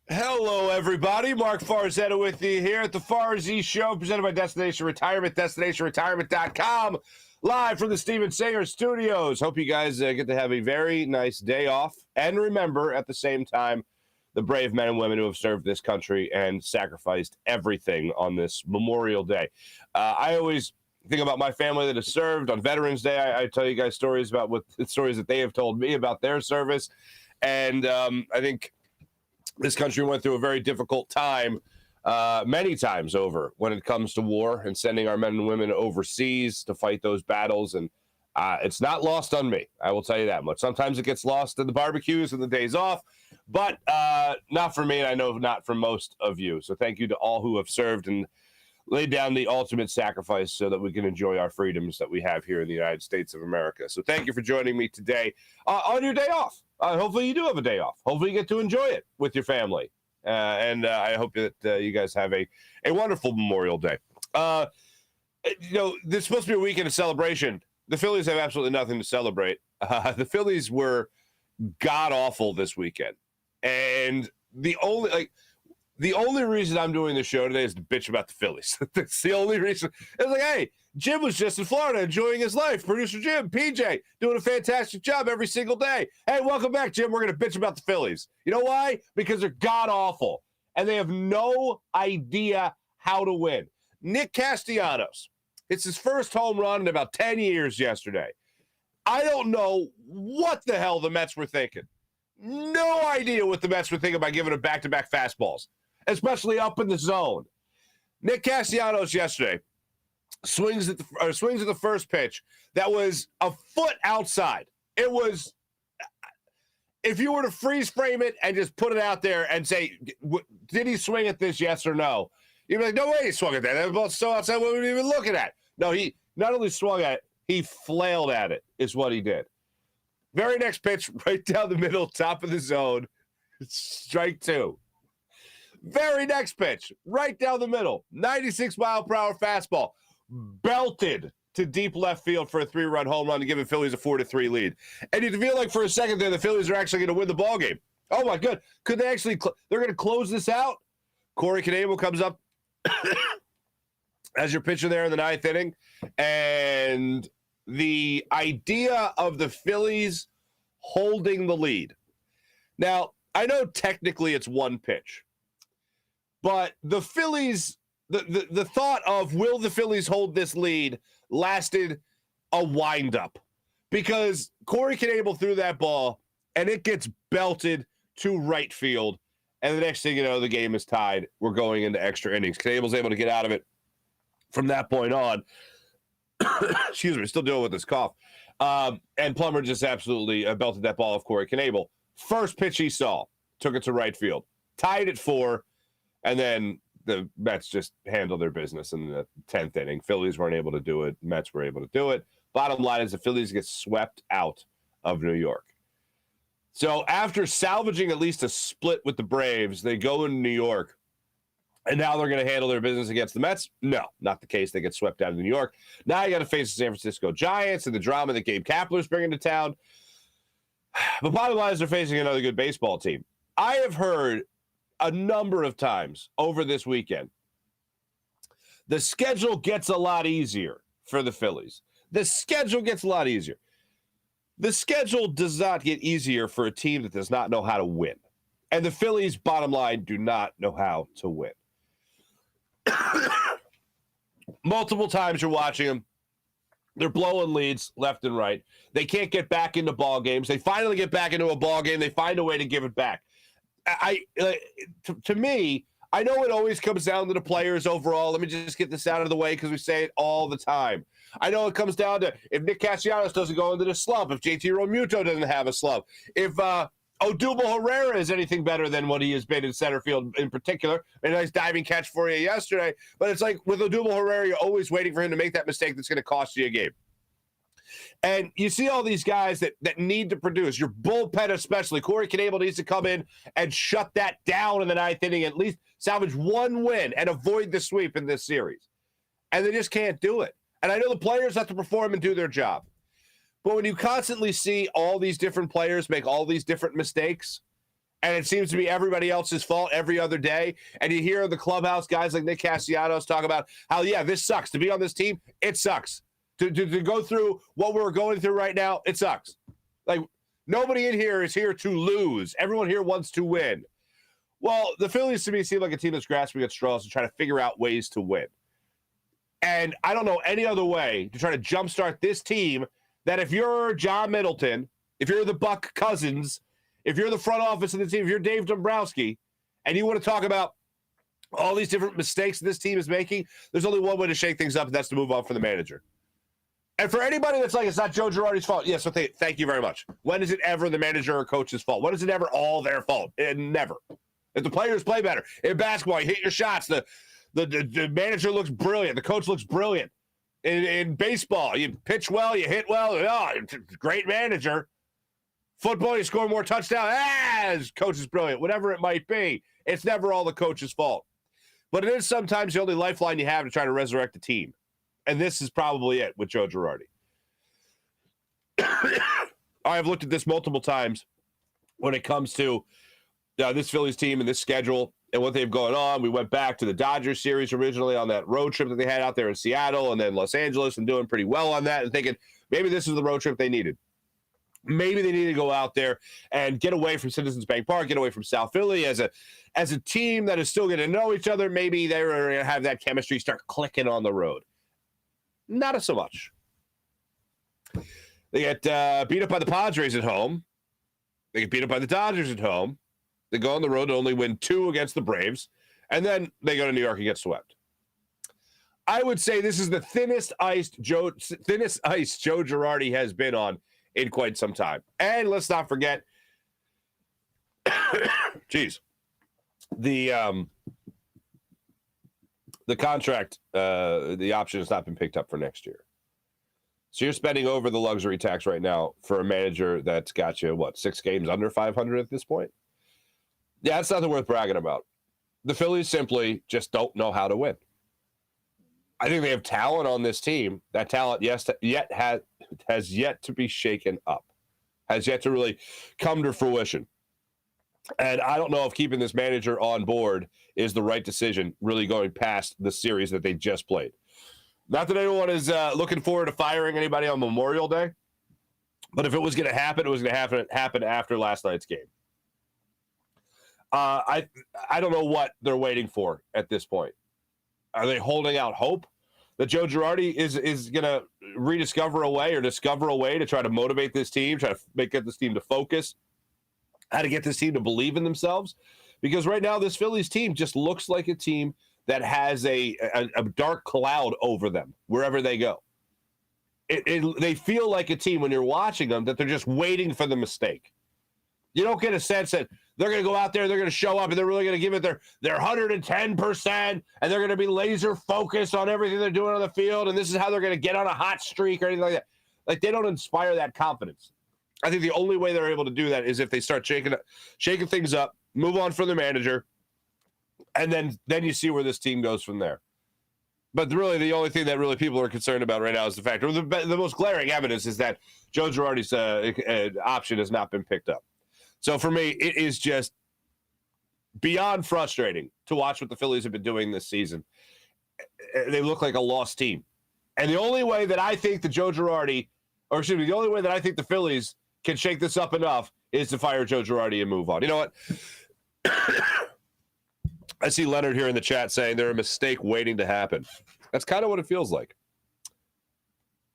Hello, everybody. Mark Farzetta with you here at the Farzy Show, presented by Destination Retirement, DestinationRetirement.com, live from the Steven Singer Studios. Hope you guys get to have a very nice day off. And remember, at the same time, the brave men and women who have served this country and sacrificed everything on this Memorial Day. I always think about my family that has served. On Veterans Day, I tell you guys stories about stories that they have told me about their service. And I think this country went through a very difficult time many times over when it comes to war and sending our men and women overseas to fight those battles. And it's not lost on me. I will tell you that much. Sometimes it gets lost in the barbecues and the days off, but not for me. And I know not for most of you. So thank you to all who have served and laid down the ultimate sacrifice so that we can enjoy our freedoms that we have here in the United States of America. So thank you for joining me today on your day off. Hopefully you do have a day off. Hopefully you get to enjoy it with your family. And I hope that you guys have a wonderful Memorial Day. This is supposed to be a weekend of celebration. The Phillies have absolutely nothing to celebrate. The Phillies were god-awful this weekend. And the only reason I'm doing this show today is to bitch about the Phillies. That's the only reason. It's like, hey, Jim was just in Florida enjoying his life. Producer Jim, PJ, doing a fantastic job every single day. Hey, welcome back, Jim. We're going to bitch about the Phillies. You know why? Because they're god-awful, and they have no idea how to win. Nick Castellanos, it's his first home run in about 10 years yesterday. I don't know what the hell the Mets were thinking. No idea what the Mets were thinking by giving him back-to-back fastballs, especially up in the zone. Nick Castellanos yesterday swings at the first pitch that was a foot outside. It was, if you were to freeze frame it and just put it out there and say, did he swing at this, yes or no? You'd be like, no way he swung at that. That was so outside, what were we even looking at? No, he not only swung at it, he flailed at it, is what he did. Very next pitch, right down the middle, top of the zone, strike two. Very next pitch, right down the middle, 96-mile-per-hour fastball, belted to deep left field for a 3-run home run to give the Phillies a 4-3 lead. And you feel like for a second there, the Phillies are actually going to win the ballgame. Oh, my God. Could they actually they're going to close this out? Corey Knebel comes up as your pitcher there in the 9th inning. And the idea of the Phillies holding the lead. Now, I know technically it's one pitch, but the Phillies, the thought of will the Phillies hold this lead lasted a windup because Corey Knebel threw that ball and it gets belted to right field. And the next thing you know, the game is tied. We're going into extra innings. Knebel's able to get out of it from that point on. Excuse me, still dealing with this cough. And Plummer just absolutely belted that ball off Corey Knebel. First pitch he saw, took it to right field, tied at 4, and then the Mets just handled their business in the 10th inning. Phillies weren't able to do it. Mets were able to do it. Bottom line is the Phillies get swept out of New York. So after salvaging at least a split with the Braves, they go into New York. And now they're going to handle their business against the Mets? No, not the case. They get swept out of New York. Now you got to face the San Francisco Giants and the drama that Gabe Kapler's bringing to town. But bottom line is they're facing another good baseball team. I have heard a number of times over this weekend, the schedule gets a lot easier for the Phillies. The schedule gets a lot easier. The schedule does not get easier for a team that does not know how to win. And the Phillies, bottom line, do not know how to win. Multiple times you're watching them. They're blowing leads left and right. They can't get back into ball games. They finally get back into a ball game. They find a way to give it back. To me, I know it always comes down to the players overall. Let me just get this out of the way because we say it all the time. I know it comes down to if Nick Castellanos doesn't go into the slump, if JT Realmuto doesn't have a slump, if Odubel Herrera is anything better than what he has been in center field in particular. A nice diving catch for you yesterday. But it's like with Odubel Herrera, you're always waiting for him to make that mistake that's going to cost you a game. And you see all these guys that need to produce. Your bullpen especially. Corey Knebel needs to come in and shut that down in the 9th inning, at least salvage one win and avoid the sweep in this series. And they just can't do it. And I know the players have to perform and do their job. But when you constantly see all these different players make all these different mistakes, and it seems to be everybody else's fault every other day. And you hear the clubhouse guys like Nick Castellanos talk about how, yeah, this sucks. To be on this team, it sucks. To go through what we're going through right now, it sucks. Like, nobody in here is here to lose. Everyone here wants to win. Well, the Phillies, to me, seem like a team that's grasping at straws and trying to figure out ways to win. And I don't know any other way to try to jumpstart this team that if you're John Middleton, if you're the Buck Cousins, if you're the front office of the team, if you're Dave Dombrowski, and you want to talk about all these different mistakes this team is making, there's only one way to shake things up, and that's to move on from the manager. And for anybody that's like, it's not Joe Girardi's fault, yes, okay, thank you very much. When is it ever the manager or coach's fault? When is it ever all their fault? Never. If the players play better. In basketball, you hit your shots, the manager looks brilliant, the coach looks brilliant. In baseball, you pitch well, you hit well, great manager. Football, you score more touchdowns, coach is brilliant. Whatever it might be, it's never all the coach's fault. But it is sometimes the only lifeline you have to try to resurrect the team. And this is probably it with Joe Girardi. I've looked at this multiple times when it comes to this Phillies team and this schedule and what they've going on. We went back to the Dodgers series originally on that road trip that they had out there in Seattle and then Los Angeles and doing pretty well on that and thinking maybe this is the road trip they needed. Maybe they need to go out there and get away from Citizens Bank Park, get away from South Philly as a team that is still going to know each other. Maybe they're going to have that chemistry start clicking on the road. Not so much. They get beat up by the Padres at home. They get beat up by the Dodgers at home. They go on the road to only win 2 against the Braves. And then they go to New York and get swept. I would say this is the thinnest ice Joe Girardi has been on in quite some time. And let's not forget, geez, the contract, the option has not been picked up for next year. So you're spending over the luxury tax right now for a manager that's got you, 6 games under 500 at this point? Yeah, it's nothing worth bragging about. The Phillies simply just don't know how to win. I think they have talent on this team. That talent, has yet to be shaken up, has yet to really come to fruition. And I don't know if keeping this manager on board is the right decision, really going past the series that they just played. Not that anyone is looking forward to firing anybody on Memorial Day, but if it was going to happen, it was going to happen after last night's game. I don't know what they're waiting for at this point. Are they holding out hope that Joe Girardi is going to discover a way to try to motivate this team, try to get this team to focus, how to get this team to believe in themselves? Because right now this Phillies team just looks like a team that has a dark cloud over them wherever they go. They feel like a team when you're watching them that they're just waiting for the mistake. You don't get a sense that they're going to go out there, they're going to show up, and they're really going to give it their 110%, and they're going to be laser focused on everything they're doing on the field, and this is how they're going to get on a hot streak or anything like that. Like, they don't inspire that confidence. I think the only way they're able to do that is if they start shaking things up, move on from the manager, and then you see where this team goes from there. But really, the only thing that really people are concerned about right now is the fact, or the most glaring evidence is that Joe Girardi's option has not been picked up. So for me, it is just beyond frustrating to watch what the Phillies have been doing this season. They look like a lost team. And the only way that I think the only way that I think the Phillies can shake this up enough is to fire Joe Girardi and move on. You know what? I see Leonard here in the chat saying they're a mistake waiting to happen. That's kind of what it feels like.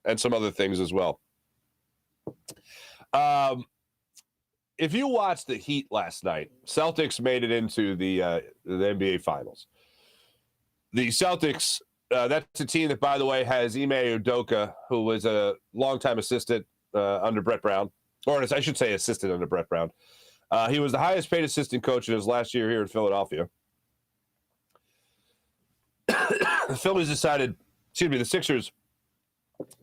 And some other things as well. If you watched the Heat last night, Celtics made it into the NBA Finals. The Celtics, that's a team that, by the way, has Ime Udoka, who was a longtime assistant under Brett Brown, or I should say assistant under Brett Brown. He was the highest paid assistant coach in his last year here in Philadelphia. The Sixers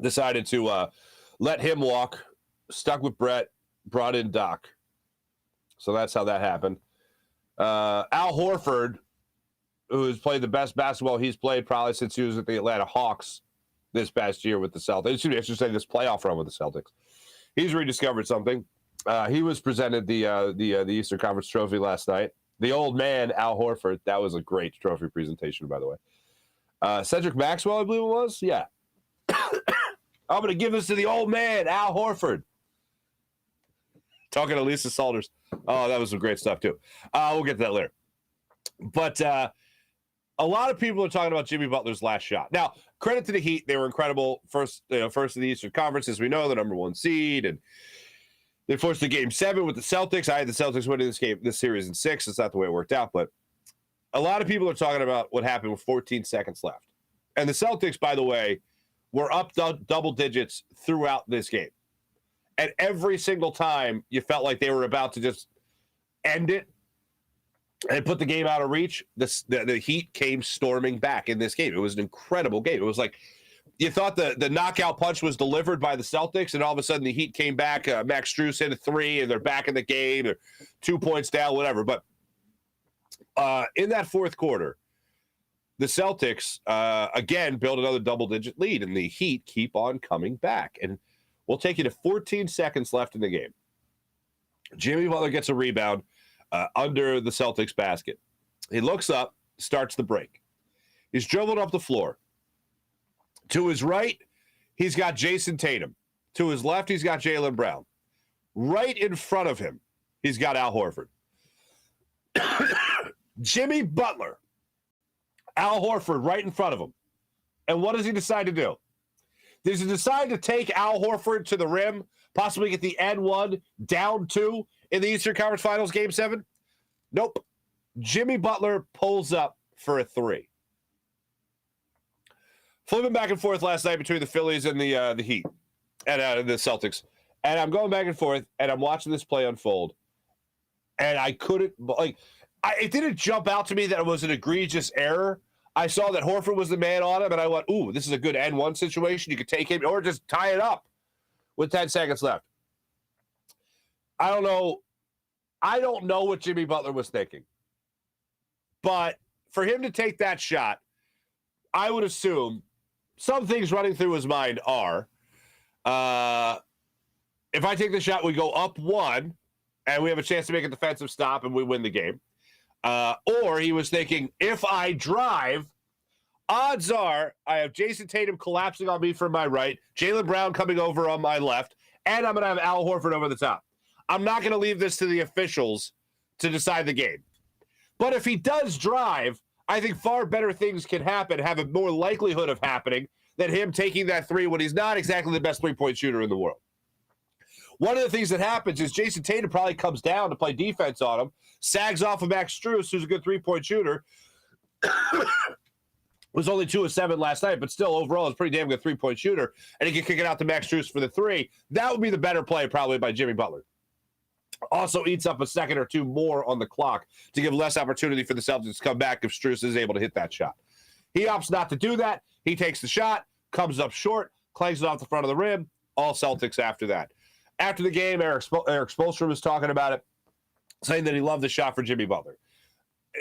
decided to let him walk, stuck with Brett, brought in Doc. So that's how that happened. Al Horford, who has played the best basketball he's played probably since he was at the Atlanta Hawks this past year with the Celtics. I should say this playoff run with the Celtics. He's rediscovered something. He was presented the Eastern Conference trophy last night. The old man, Al Horford. That was a great trophy presentation, by the way. Cedric Maxwell, I believe it was. Yeah. I'm going to give this to the old man, Al Horford. Talking to Lisa Salters. Oh, that was some great stuff, too. We'll get to that later. But a lot of people are talking about Jimmy Butler's last shot. Now, credit to the Heat. They were incredible. First in the Eastern Conference, as we know, the number one seed. And they forced the Game 7 with the Celtics. I had the Celtics winning this series in 6. It's not the way it worked out. But a lot of people are talking about what happened with 14 seconds left. And the Celtics, by the way, were up double digits throughout this game. And every single time you felt like they were about to just end it and put the game out of reach, the Heat came storming back in this game. It was an incredible game. It was like you thought the knockout punch was delivered by the Celtics, and all of a sudden the Heat came back. Max Strus hit a 3, and they're back in the game. They're 2 points down, whatever. But in that fourth quarter, the Celtics, again, build another double-digit lead, and the Heat keep on coming back. And we'll take you to 14 seconds left in the game. Jimmy Butler gets a rebound under the Celtics basket. He looks up, starts the break. He's dribbling up the floor. To his right, he's got Jason Tatum. To his left, he's got Jaylen Brown. Right in front of him, he's got Al Horford. Jimmy Butler, Al Horford right in front of him. And what does he decide to do? Does he decide to take Al Horford to the rim, possibly get the N1 down 2 in the Eastern Conference Finals Game 7? Nope. Jimmy Butler pulls up for a 3. Flipping back and forth last night between the Phillies and the Heat and the Celtics. And I'm going back and forth, and I'm watching this play unfold. And I couldn't, it didn't jump out to me that it was an egregious error. I saw that Horford was the man on him, and I went, ooh, this is a good N1 situation. You could take him or just tie it up with 10 seconds left. I don't know. I don't know what Jimmy Butler was thinking. But for him to take that shot, I would assume some things running through his mind are, if I take the shot, we go up 1, and we have a chance to make a defensive stop, and we win the game. Or he was thinking, if I drive, odds are I have Jason Tatum collapsing on me from my right, Jaylen Brown coming over on my left, and I'm going to have Al Horford over the top. I'm not going to leave this to the officials to decide the game. But if he does drive, I think far better things can happen, have a more likelihood of happening than him taking that 3 when he's not exactly the best three-point shooter in the world. One of the things that happens is Jason Tatum probably comes down to play defense on him, sags off of Max Strus, who's a good three-point shooter. Was only 2 of 7 last night, but still overall is a pretty damn good three-point shooter, and he can kick it out to Max Strus for the 3. That would be the better play probably by Jimmy Butler. Also eats up a second or 2 more on the clock to give less opportunity for the Celtics to come back if Strus is able to hit that shot. He opts not to do that. He takes the shot, comes up short, clanks it off the front of the rim. All Celtics after that. After the game, Eric Spoelstra was talking about it, saying that he loved the shot for Jimmy Butler.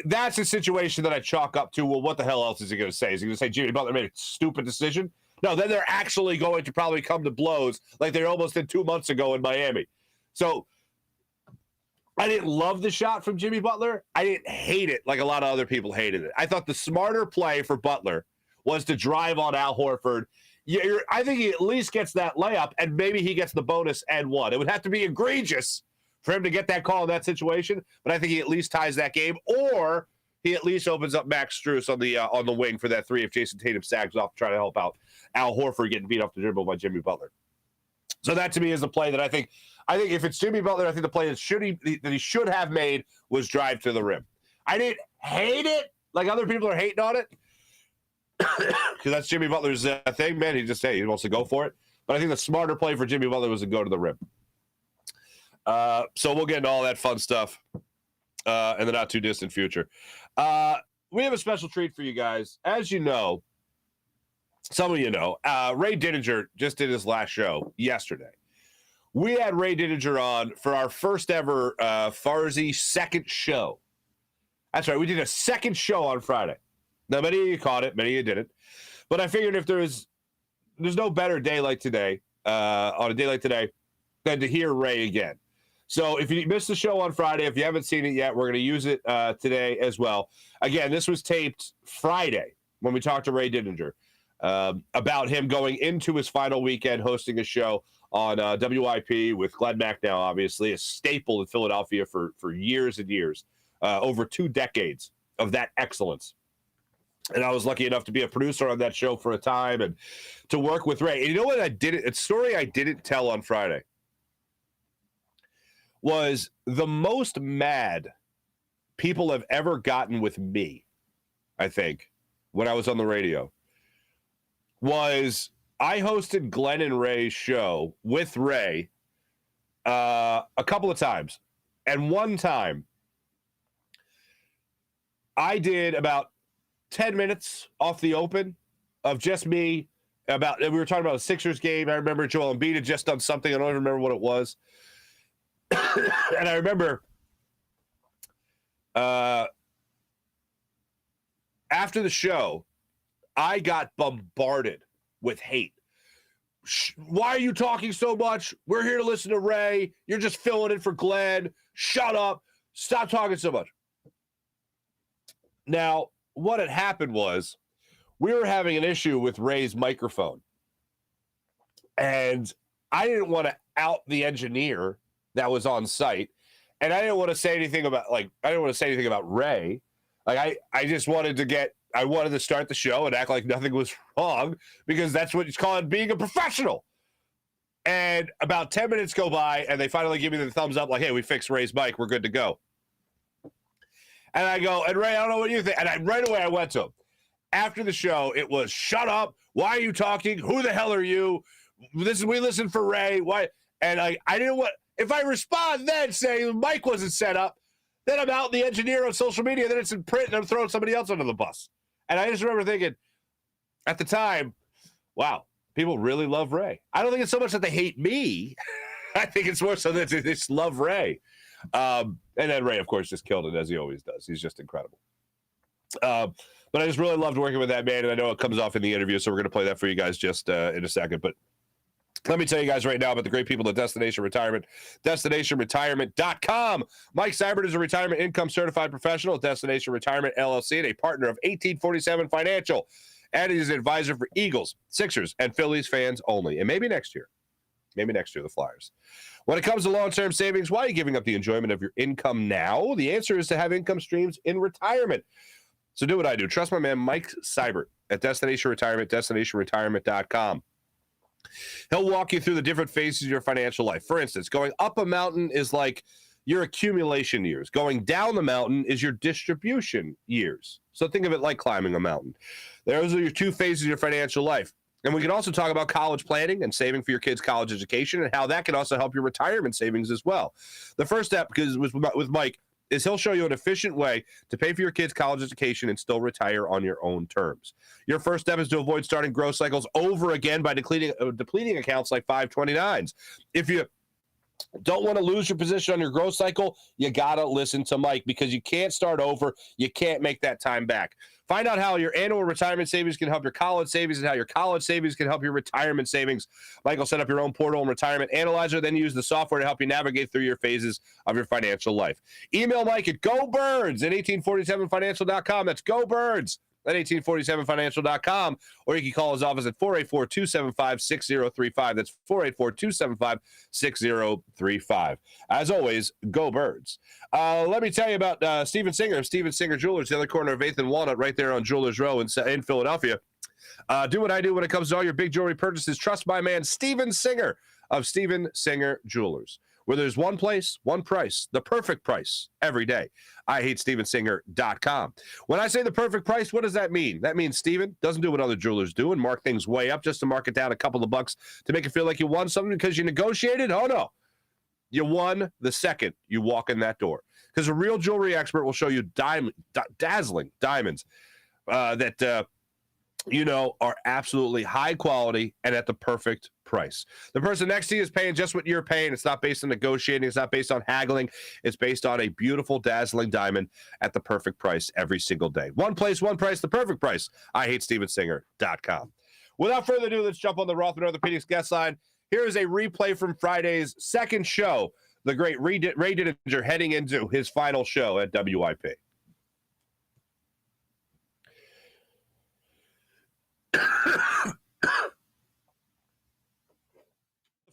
That's a situation that I chalk up to, well, what the hell else is he going to say? Is he going to say Jimmy Butler made a stupid decision? No, then they're actually going to probably come to blows like they almost did 2 months ago in Miami. So I didn't love the shot from Jimmy Butler. I didn't hate it like a lot of other people hated it. I thought the smarter play for Butler was to drive on Al Horford. I think he at least gets that layup, and maybe he gets the bonus and 1. It would have to be egregious for him to get that call in that situation, but I think he at least ties that game, or he at least opens up Max Strus on the wing for that 3 if Jason Tatum sags off to try to help out Al Horford getting beat off the dribble by Jimmy Butler. So that to me is the play that I think if it's Jimmy Butler, I think the play that he should have made was drive to the rim. I didn't hate it like other people are hating on it, because that's Jimmy Butler's thing, man. He wants to go for it. But I think the smarter play for Jimmy Butler was to go to the rim. So we'll get into all that fun stuff in the not too distant future. We have a special treat for you guys. As you know, some of you know, Ray Didinger just did his last show yesterday. We had Ray Didinger on for our first ever Farzy second show. That's right. We did a second show on Friday. Now, many of you caught it. Many of you didn't. But I figured if there's no better day like today, on a day like today, than to hear Ray again. So if you missed the show on Friday, if you haven't seen it yet, we're going to use it today as well. Again, this was taped Friday when we talked to Ray Didinger about him going into his final weekend hosting a show on WIP with Glenn Macnow, obviously, a staple in Philadelphia for years and years, over 2 decades of that excellence. And I was lucky enough to be a producer on that show for a time and to work with Ray. And you know what I didn't, a story I didn't tell on Friday was the most mad people have ever gotten with me, I think, when I was on the radio, was I hosted Glenn and Ray's show with Ray a couple of times. And one time, I did about 10 minutes off the open of just me about, we were talking about a Sixers game. I remember Joel Embiid had just done something. I don't even remember what it was. And I remember after the show, I got bombarded with hate. Why are you talking so much? We're here to listen to Ray. You're just filling in for Glenn. Shut up. Stop talking so much. Now, what had happened was we were having an issue with Ray's microphone. And I didn't want to out the engineer that was on site. And I didn't want to say anything about Ray. Like I just wanted to start the show and act like nothing was wrong because that's what it's called being a professional. And about 10 minutes go by and they finally give me the thumbs up like, hey, we fixed Ray's mic. We're good to go. And I go, and Ray, I don't know what you think. And right away I went to him. After the show, it was, shut up. Why are you talking? Who the hell are you? We listen for Ray. Why? And I didn't want, if I respond then saying the mic wasn't set up, then I'm out the engineer on social media, then it's in print, and I'm throwing somebody else under the bus. And I just remember thinking, at the time, wow, people really love Ray. I don't think it's so much that they hate me. I think it's more so that they just love Ray. And then Ray, of course, just killed it, as he always does. He's just incredible. But I just really loved working with that man, and I know it comes off in the interview, so we're going to play that for you guys just in a second. But let me tell you guys right now about the great people at Destination Retirement, destinationretirement.com. Mike Seibert is a retirement income certified professional at Destination Retirement LLC and a partner of 1847 Financial. And he's an advisor for Eagles, Sixers, and Phillies fans only. And maybe next year, the Flyers. When it comes to long-term savings, why are you giving up the enjoyment of your income now? The answer is to have income streams in retirement. So do what I do. Trust my man, Mike Seibert at Destination Retirement, destinationretirement.com. He'll walk you through the different phases of your financial life. For instance, going up a mountain is like your accumulation years. Going down the mountain is your distribution years. So think of it like climbing a mountain. Those are your 2 phases of your financial life. And we can also talk about college planning and saving for your kids' college education and how that can also help your retirement savings as well. The first step, because with Mike, is he'll show you an efficient way to pay for your kids' college education and still retire on your own terms. Your first step is to avoid starting growth cycles over again by depleting accounts like 529s. If you don't want to lose your position on your growth cycle, you got to listen to Mike because you can't start over. You can't make that time back. Find out how your annual retirement savings can help your college savings and how your college savings can help your retirement savings. Mike will set up your own portal and retirement analyzer, then use the software to help you navigate through your phases of your financial life. Email Mike at gobirds at 1847financial.com. That's gobirds at 1847financial.com, or you can call his office at 484-275-6035. That's 484-275-6035. As always, go Birds. Let me tell you about Steven Singer of Steven Singer Jewelers, the other corner of 8th and Walnut, right there on Jewelers Row in Philadelphia. Do what I do when it comes to all your big jewelry purchases. Trust my man, Steven Singer of Steven Singer Jewelers. Where there's one place, one price, the perfect price every day. IHateStevenSinger.com. When I say the perfect price, what does that mean? That means Steven doesn't do what other jewelers do and mark things way up just to mark it down a couple of bucks to make it feel like you won something because you negotiated. Oh, no. You won the second you walk in that door. Because a real jewelry expert will show you dazzling diamonds that are absolutely high quality and at the perfect price. The person next to you is paying just what you're paying. It's not based on negotiating. It's not based on haggling. It's based on a beautiful, dazzling diamond at the perfect price every single day. One place, one price, the perfect price. IHateStevenSinger.com. Without further ado, let's jump on the Rothman Orthopedics guest line. Here is a replay from Friday's second show. the great Ray Didinger heading into his final show at WIP.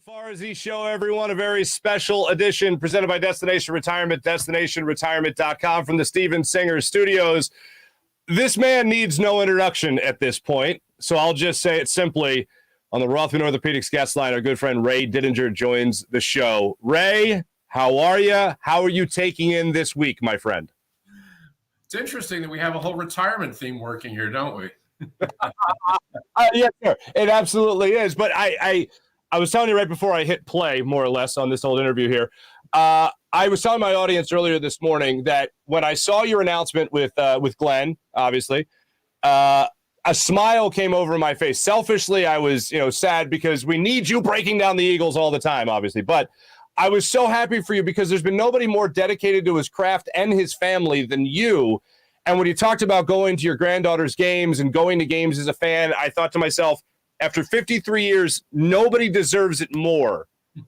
Farzy Show, everyone. A very special edition presented by Destination Retirement, destinationretirement.com from the Steven Singer Studios. This man needs no introduction at this point, so I'll just say it simply. On the Rothman Orthopedics guest line, our good friend Ray Didinger joins the show. Ray, how are you? How are you taking in this week, my friend? It's interesting that we have a whole retirement theme working here, don't we? Yeah, sure. It absolutely is. But I was telling you right before I hit play, more or less, on this whole interview here. I was telling my audience earlier this morning that when I saw your announcement with Glenn, obviously, a smile came over my face. Selfishly, I was, sad because we need you breaking down the Eagles all the time, obviously. But I was so happy for you because there's been nobody more dedicated to his craft and his family than you. And when you talked about going to your granddaughter's games and going to games as a fan, I thought to myself, after 53 years, nobody deserves it more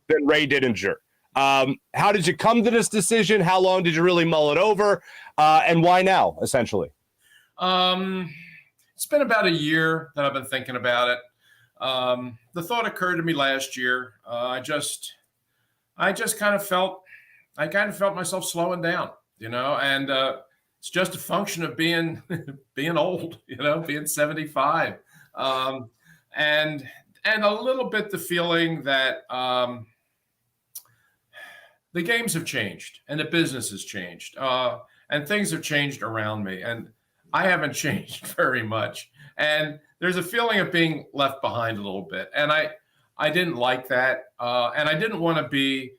than Ray Didinger. How did you come to this decision? How long did you really mull it over? And why now, essentially? It's been about a year that I've been thinking about it. The thought occurred to me last year. I kind of felt myself slowing down, and it's just a function of being old, being 75. And a little bit the feeling that the games have changed and the business has changed, and things have changed around me, and I haven't changed very much. And there's a feeling of being left behind a little bit, and I didn't like that, and I didn't want to be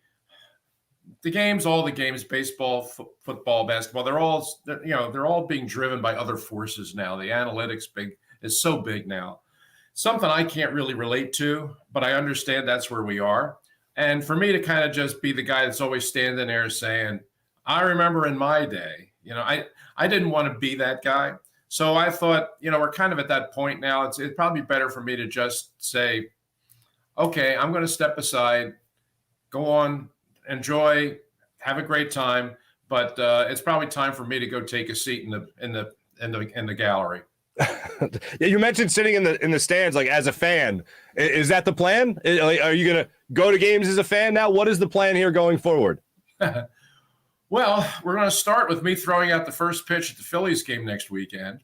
all the games, baseball, football, basketball. They're all being driven by other forces now. The analytics is so big now. Something I can't really relate to, but I understand that's where we are. And for me to kind of just be the guy that's always standing there saying, I remember in my day, I didn't want to be that guy. So I thought, we're kind of at that point now. It's probably better for me to just say, okay, I'm going to step aside, go on, enjoy, have a great time. But it's probably time for me to go take a seat in the gallery. Yeah, you mentioned sitting in the stands, like as a fan. Is that the plan? Are you going to go to games as a fan now? What is the plan here going forward? Well, we're going to start with me throwing out the first pitch at the Phillies game next weekend.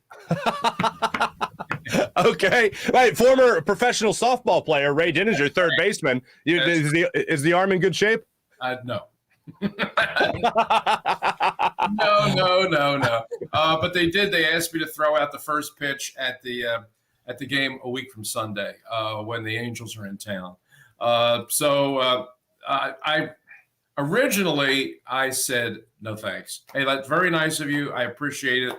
Okay. Right. Former professional softball player, Ray Didinger, third baseman. Is the arm in good shape? No. No. But they did. They asked me to throw out the first pitch at the game a week from Sunday when the Angels are in town. I originally said no thanks. Hey, that's very nice of you. I appreciate it.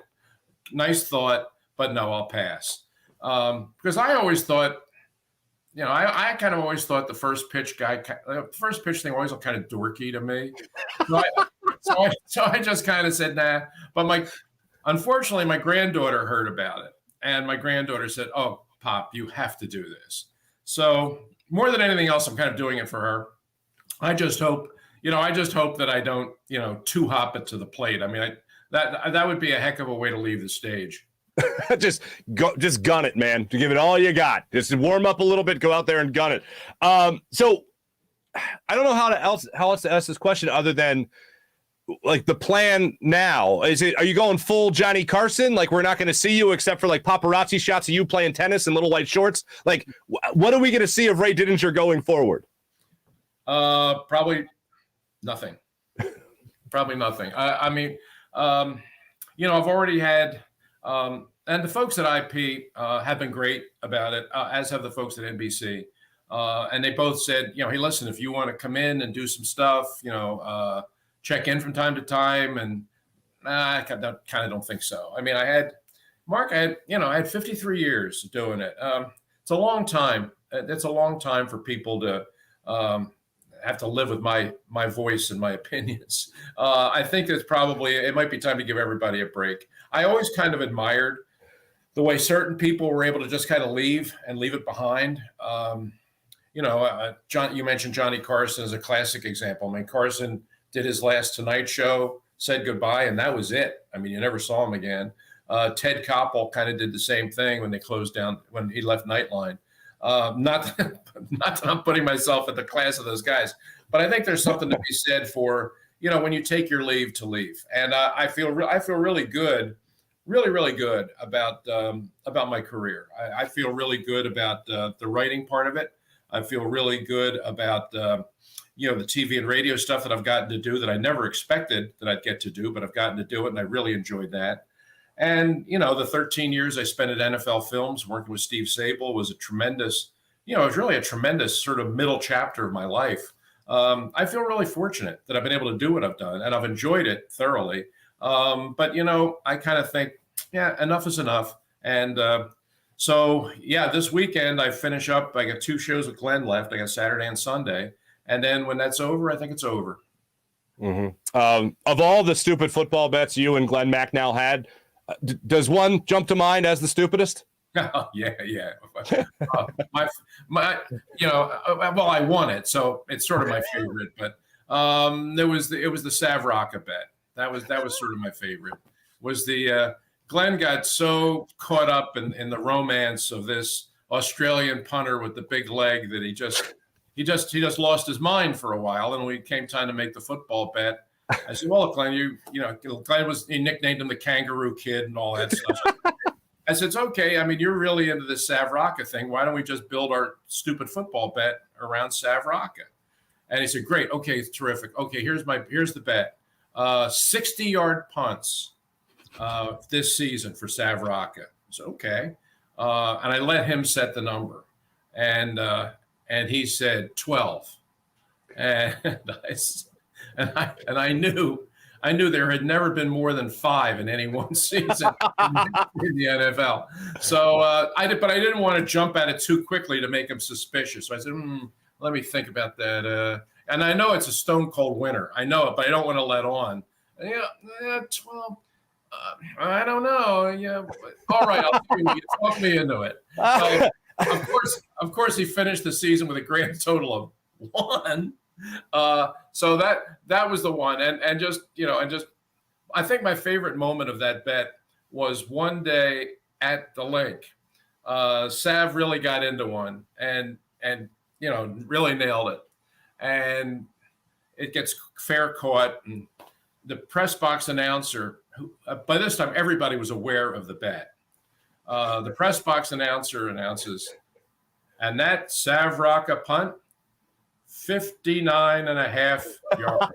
Nice thought, but no, I'll pass. Because I always thought, I kind of always thought the first pitch thing always looked kind of dorky to me. So I just kind of said, nah. But unfortunately, my granddaughter heard about it. And my granddaughter said, oh, Pop, you have to do this. So more than anything else, I'm kind of doing it for her. I just hope that I don't, too hop it to the plate. I mean, that would be a heck of a way to leave the stage. Just gun it, man. To give it all you got. Just warm up a little bit, go out there and gun it. So I don't know how else to ask this question other than like the plan now. Are you going full Johnny Carson? Like we're not going to see you except for like paparazzi shots of you playing tennis in little white shorts? Like what are we going to see of Ray Didinger going forward? Probably nothing. Probably nothing. I've already had, and the folks at IP have been great about it, as have the folks at NBC. And they both said, hey, listen, if you want to come in and do some stuff, check in from time to time. And I kind of don't think so. I mean, I had 53 years doing it. It's a long time. It's a long time for people to have to live with my voice and my opinions. I think it might be time to give everybody a break. I always kind of admired the way certain people were able to just kind of leave it behind. John, you mentioned Johnny Carson as a classic example. I mean, Carson did his last Tonight Show, said goodbye, and that was it. I mean, you never saw him again. Ted Koppel kind of did the same thing when they closed down, when he left Nightline. Not that I'm putting myself at the class of those guys, but I think there's something to be said for, when you take your leave to leave. And I feel really good, really good about my career. I feel really good about the writing part of it. I feel really good about the TV and radio stuff that I've gotten to do that I never expected that I'd get to do, but I've gotten to do it, and I really enjoyed that. And, the 13 years I spent at NFL Films working with Steve Sable was a tremendous, it was really a tremendous sort of middle chapter of my life. I feel really fortunate that I've been able to do what I've done, and I've enjoyed it thoroughly. But, I kind of think, enough is enough. And this weekend I finish up. I got 2 shows with Glenn left. I got Saturday and Sunday. And then when that's over, I think it's over. Mm-hmm. Of all the stupid football bets you and Glenn Macnow had, does one jump to mind as the stupidest? Oh, yeah. Well, I won it, so it's sort of my favorite. But it was the Sav Rocca bet. That was sort of my favorite. Was the Glenn got so caught up in the romance of this Australian punter with the big leg that he just lost his mind for a while. And when it came time to make the football bet, I said, well, Glenn, Glenn he nicknamed him the Kangaroo Kid and all that stuff. I said, it's okay. I mean, you're really into this Sav Rocca thing. Why don't we just build our stupid football bet around Sav Rocca? And he said, great. Okay, terrific. Okay, here's the bet. 60-yard punts this season for Sav Rocca. So, okay. And I let him set the number. And he said 12. And I knew there had never been more than 5 in any one season in the NFL. So I didn't want to jump at it too quickly to make him suspicious. So I said, let me think about that. And I know it's a stone cold winner. I know it, but I don't want to let on. 12. I don't know. Yeah. All right. Talk me into it. Of course, he finished the season with a grand total of 1. So that was the one. And just I think my favorite moment of that bet was one day at the lake. Sav really got into one and really nailed it. And it gets fair caught, and the press box announcer, who by this time everybody was aware of the bet. The press box announcer announces, and that Sav Rocca punt, 59.5 yards.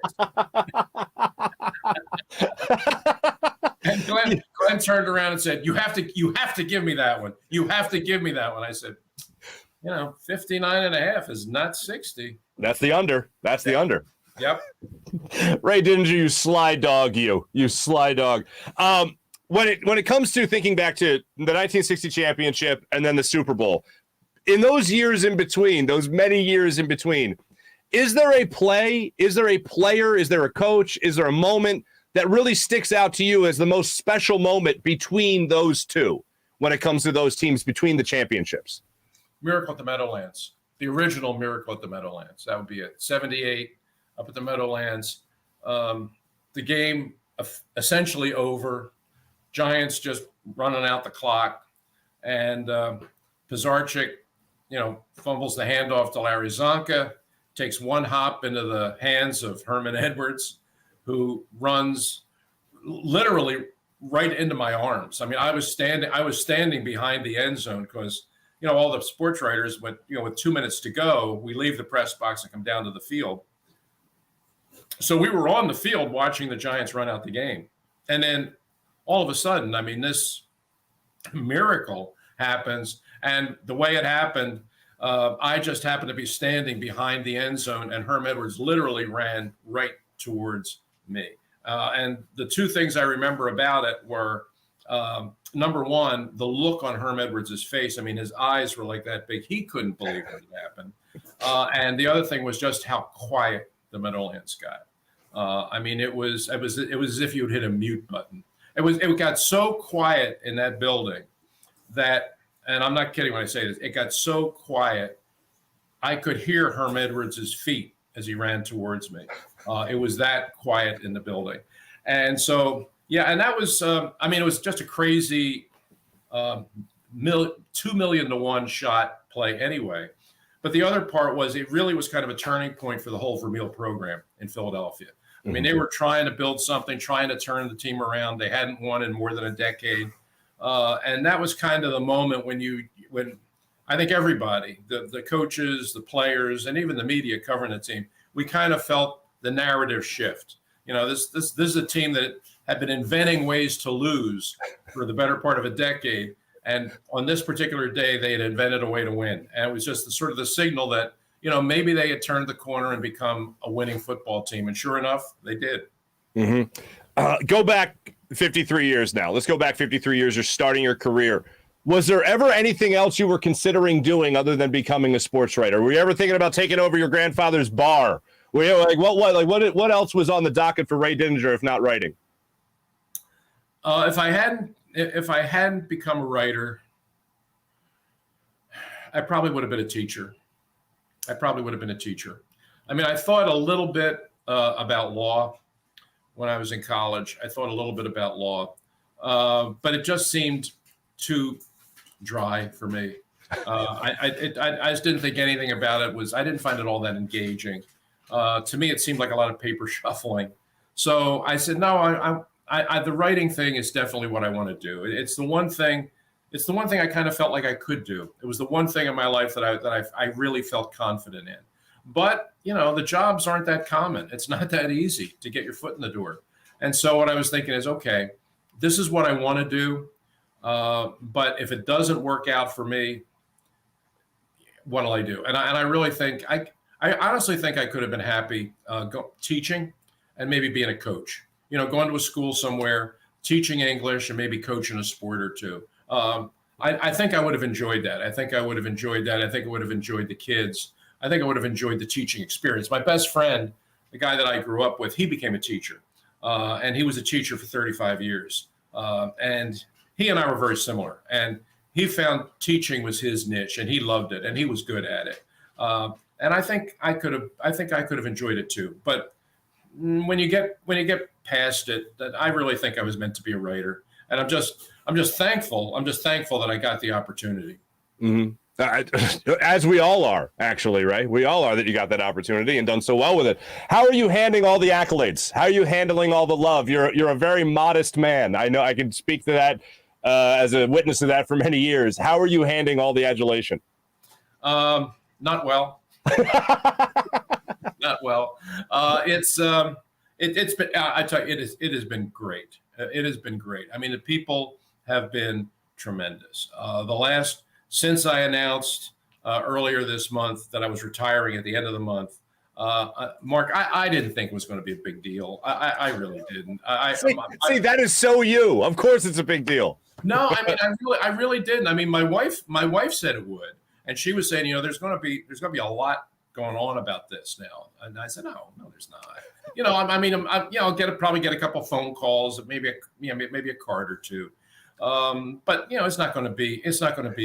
And Glenn turned around and said, you have to give me that one. You have to give me that one. I said, 59.5 is not 60. That's the under. That's the under. Yep. Ray Didinger, you sly dog, you sly dog. When it comes to thinking back to the 1960 championship and then the Super Bowl, in those years in between, those many years in between, is there a play? Is there a player? Is there a coach? Is there a moment that really sticks out to you as the most special moment between those two when it comes to those teams between the championships? Miracle at the Meadowlands, the original Miracle at the Meadowlands. That would be it. 78 up at the Meadowlands. The game essentially over. Giants just running out the clock, and Pizarczyk, fumbles the handoff to Larry Zonka, takes one hop into the hands of Herman Edwards, who runs literally right into my arms. I mean, I was standing behind the end zone because, all the sports writers, with 2 minutes to go, we leave the press box and come down to the field. So we were on the field watching the Giants run out the game. And then all of a sudden, I mean, this miracle happens. And the way it happened, I just happened to be standing behind the end zone, and Herm Edwards literally ran right towards me. And the 2 things I remember about it were, number one, the look on Herm Edwards' face. I mean, his eyes were like that big. He couldn't believe what had happened. And the other thing was just how quiet the Meadowlands got. I mean, it was as if you had hit a mute button. It got so quiet in that building that, and I'm not kidding when I say this, it got so quiet I could hear Herm Edwards' feet as he ran towards me. It was that quiet in the building. And so, yeah, and that was, it was just a crazy 2 million to 1 shot play anyway. But the other part was it really was kind of a turning point for the whole Vermeil program in Philadelphia. I mean, they were trying to build something, trying to turn the team around. They hadn't won in more than a decade. And that was kind of the moment when I think everybody, the coaches, the players, and even the media covering the team, we kind of felt the narrative shift. This is a team that had been inventing ways to lose for the better part of a decade. And on this particular day, they had invented a way to win. And it was just the signal that, maybe they had turned the corner and become a winning football team. And sure enough, they did. Mm-hmm. Go back 53 years now. Let's go back 53 years. You're starting your career. Was there ever anything else you were considering doing other than becoming a sports writer? Were you ever thinking about taking over your grandfather's bar? Were you what else was on the docket for Ray Didinger if not writing? If I hadn't become a writer, I probably would have been a teacher. I mean, I thought a little bit about law when I was in college. I thought a little bit about law, but it just seemed too dry for me. I just didn't think anything about it I didn't find it all that engaging. To me, it seemed like a lot of paper shuffling. So I said, no, the writing thing is definitely what I want to do. It's the one thing I kind of felt like I could do. It was the one thing in my life that I really felt confident in. But, the jobs aren't that common. It's not that easy to get your foot in the door. And so what I was thinking is, okay, this is what I want to do. But if it doesn't work out for me, what'll I do? And I really think, I honestly think I could have been happy teaching and maybe being a coach. Going to a school somewhere, teaching English and maybe coaching a sport or two. I think I would have enjoyed that. I think I would have enjoyed the kids. I think I would have enjoyed the teaching experience. My best friend, the guy that I grew up with, he became a teacher. And he was a teacher for 35 years. And he and I were very similar. And he found teaching was his niche and he loved it and he was good at it. And I think I could have enjoyed it too. But when you get past it, that I really think I was meant to be a writer. And I'm just thankful. I'm just thankful that I got the opportunity. Mm-hmm. As we all are, actually, right? We all are that you got that opportunity and done so well with it. How are you handling all the accolades? How are you handling all the love? You're a very modest man. I know I can speak to that as a witness to that for many years. How are you handling all the adulation? Not well. Not well. It's been. I tell you, it has been great. It has been great. I mean, the people have been tremendous. Since I announced earlier this month that I was retiring at the end of the month, Mark, I didn't think it was going to be a big deal. I really didn't. See, that is so you. Of course, it's a big deal. No, I mean, I really didn't. I mean, my wife said it would, and she was saying, there's going to be a lot going on about this now. And I said, no, there's not. I'll probably get a couple phone calls, maybe a card or two. But it's not going to be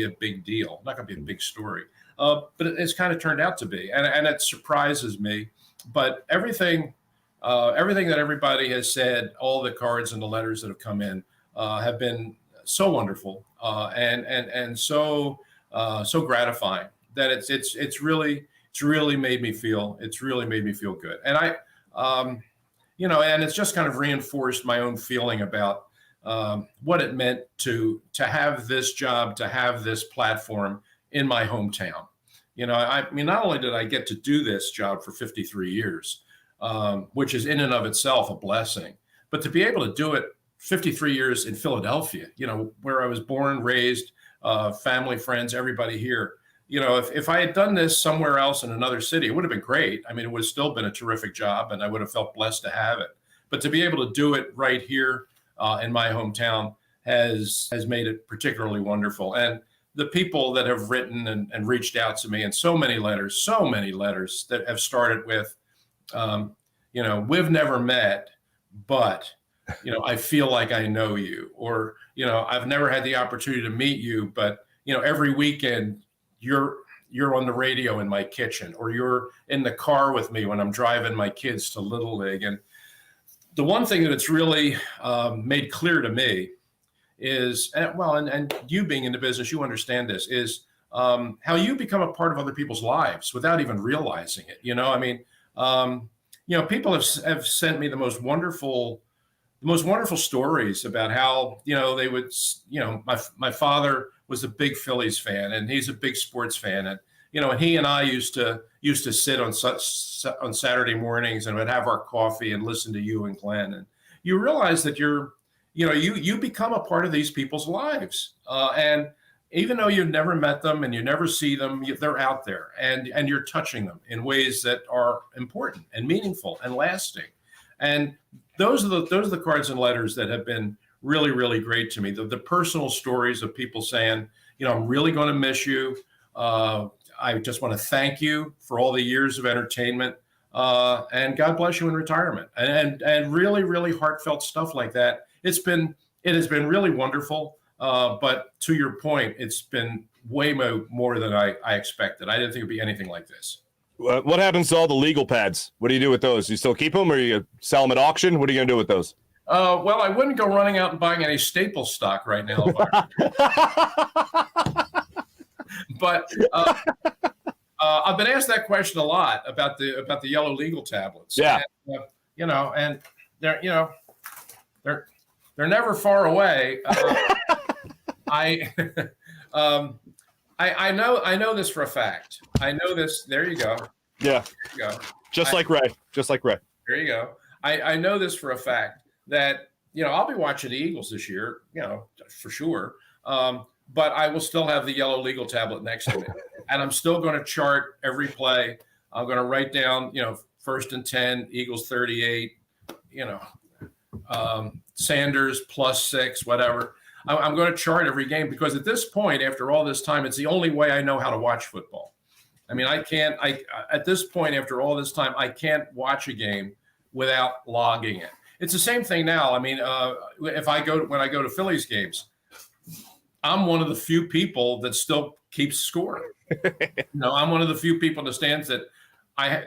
a big deal. Not going to be a big story. But it's kind of turned out to be, and it surprises me. But everything that everybody has said, all the cards and the letters that have come in, have been so wonderful and so gratifying that it's really made me feel good. And and it's just kind of reinforced my own feeling about what it meant to have this job, to have this platform in my hometown. I mean, not only did I get to do this job for 53 years, which is in and of itself a blessing, but to be able to do it 53 years in Philadelphia, where I was born, raised, family, friends, everybody here. If I had done this somewhere else in another city, it would have been great. I mean, it would have still been a terrific job and I would have felt blessed to have it. But to be able to do it right here in my hometown has made it particularly wonderful. And the people that have written and reached out to me, and so many letters that have started with, we've never met, but, I feel like I know you, or, I've never had the opportunity to meet you, but, every weekend you're you're on the radio in my kitchen, or you're in the car with me when I'm driving my kids to Little League. And the one thing that it's really made clear to me is, and you being in the business, you understand this, is how you become a part of other people's lives without even realizing it. People have sent me the most wonderful stories about how, they would, my father was a big Phillies fan, and he's a big sports fan. And, and he and I used to sit on Saturday mornings and would have our coffee and listen to you and Glenn. And you realize that you become a part of these people's lives. And even though you've never met them and you never see them, they're out there, and you're touching them in ways that are important and meaningful and lasting. And those are the cards and letters that have been really, really great to me. The personal stories of people saying, I'm really going to miss you. I just want to thank you for all the years of entertainment, and God bless you in retirement. And really, really heartfelt stuff like that. It has been really wonderful. But to your point, it's been way more than I expected. I didn't think it'd be anything like this. What happens to all the legal pads? What do you do with those? You still keep them, or you sell them at auction? What are you going to do with those? Well, I wouldn't go running out and buying any Staples stock right now. But I've been asked that question a lot about the yellow legal tablets. Yeah. And, and they're never far away. I know this for a fact. I know this. There you go. Yeah. There you go. Just like Ray. There you go. I know this for a fact that, I'll be watching the Eagles this year, for sure. But I will still have the yellow legal tablet next to me. And I'm still going to chart every play. I'm going to write down, 1st and 10, Eagles 38, Sanders +6, whatever. I'm going to chart every game, because at this point, after all this time, it's the only way I know how to watch football. I mean, at this point, after all this time, I can't watch a game without logging it. It's the same thing now. I mean, when I go to Phillies games, I'm one of the few people that still keeps score. I'm one of the few people in the stands that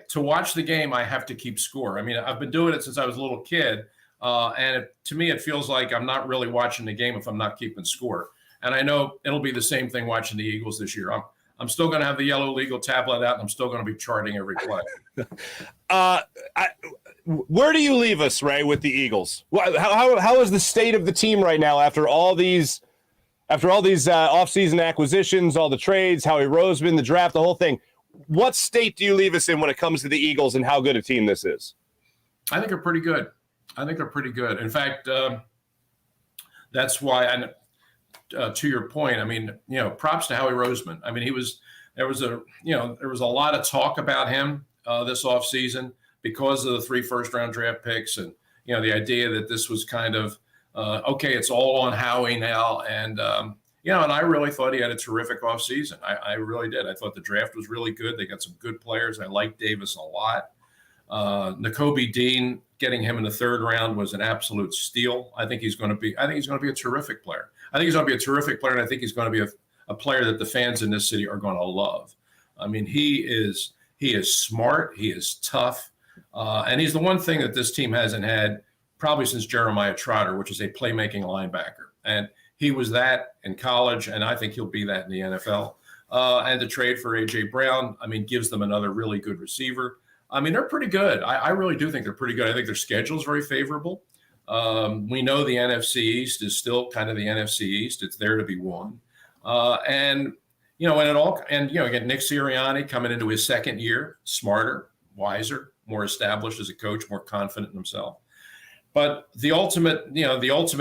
to watch the game, I have to keep score. I mean, I've been doing it since I was a little kid. And to me, it feels like I'm not really watching the game if I'm not keeping score. And I know it'll be the same thing watching the Eagles this year. I'm still going to have the yellow legal tablet out, and I'm still going to be charting every play. Where do you leave us, Ray, with the Eagles? How is the state of the team right now after all these offseason acquisitions, all the trades, Howie Roseman, the draft, the whole thing? What state do you leave us in when it comes to the Eagles and how good a team this is? I think they're pretty good. In fact, that's why, to your point, I mean, props to Howie Roseman. I mean, there was a lot of talk about him this offseason because of the 3 first-round draft picks, and the idea that this was kind of okay, it's all on Howie now, and and I really thought he had a terrific offseason. I really did. I thought the draft was really good. They got some good players. I like Davis a lot. Nakobe Dean, getting him in the 3rd round was an absolute steal. I think he's going to be a terrific player. And I think he's going to be a player that the fans in this city are going to love. I mean, he is smart. He is tough. And he's the one thing that this team hasn't had probably since Jeremiah Trotter, which is a playmaking linebacker. And he was that in college, and I think he'll be that in the NFL. And the trade for A.J. Brown, I mean, gives them another really good receiver. I mean, they're pretty good. I really do think they're pretty good. I think their schedule is very favorable. We know the NFC East is still kind of the NFC East. It's there to be won. Again, Nick Sirianni coming into his 2nd year, smarter, wiser, more established as a coach, more confident in himself. But the ultimate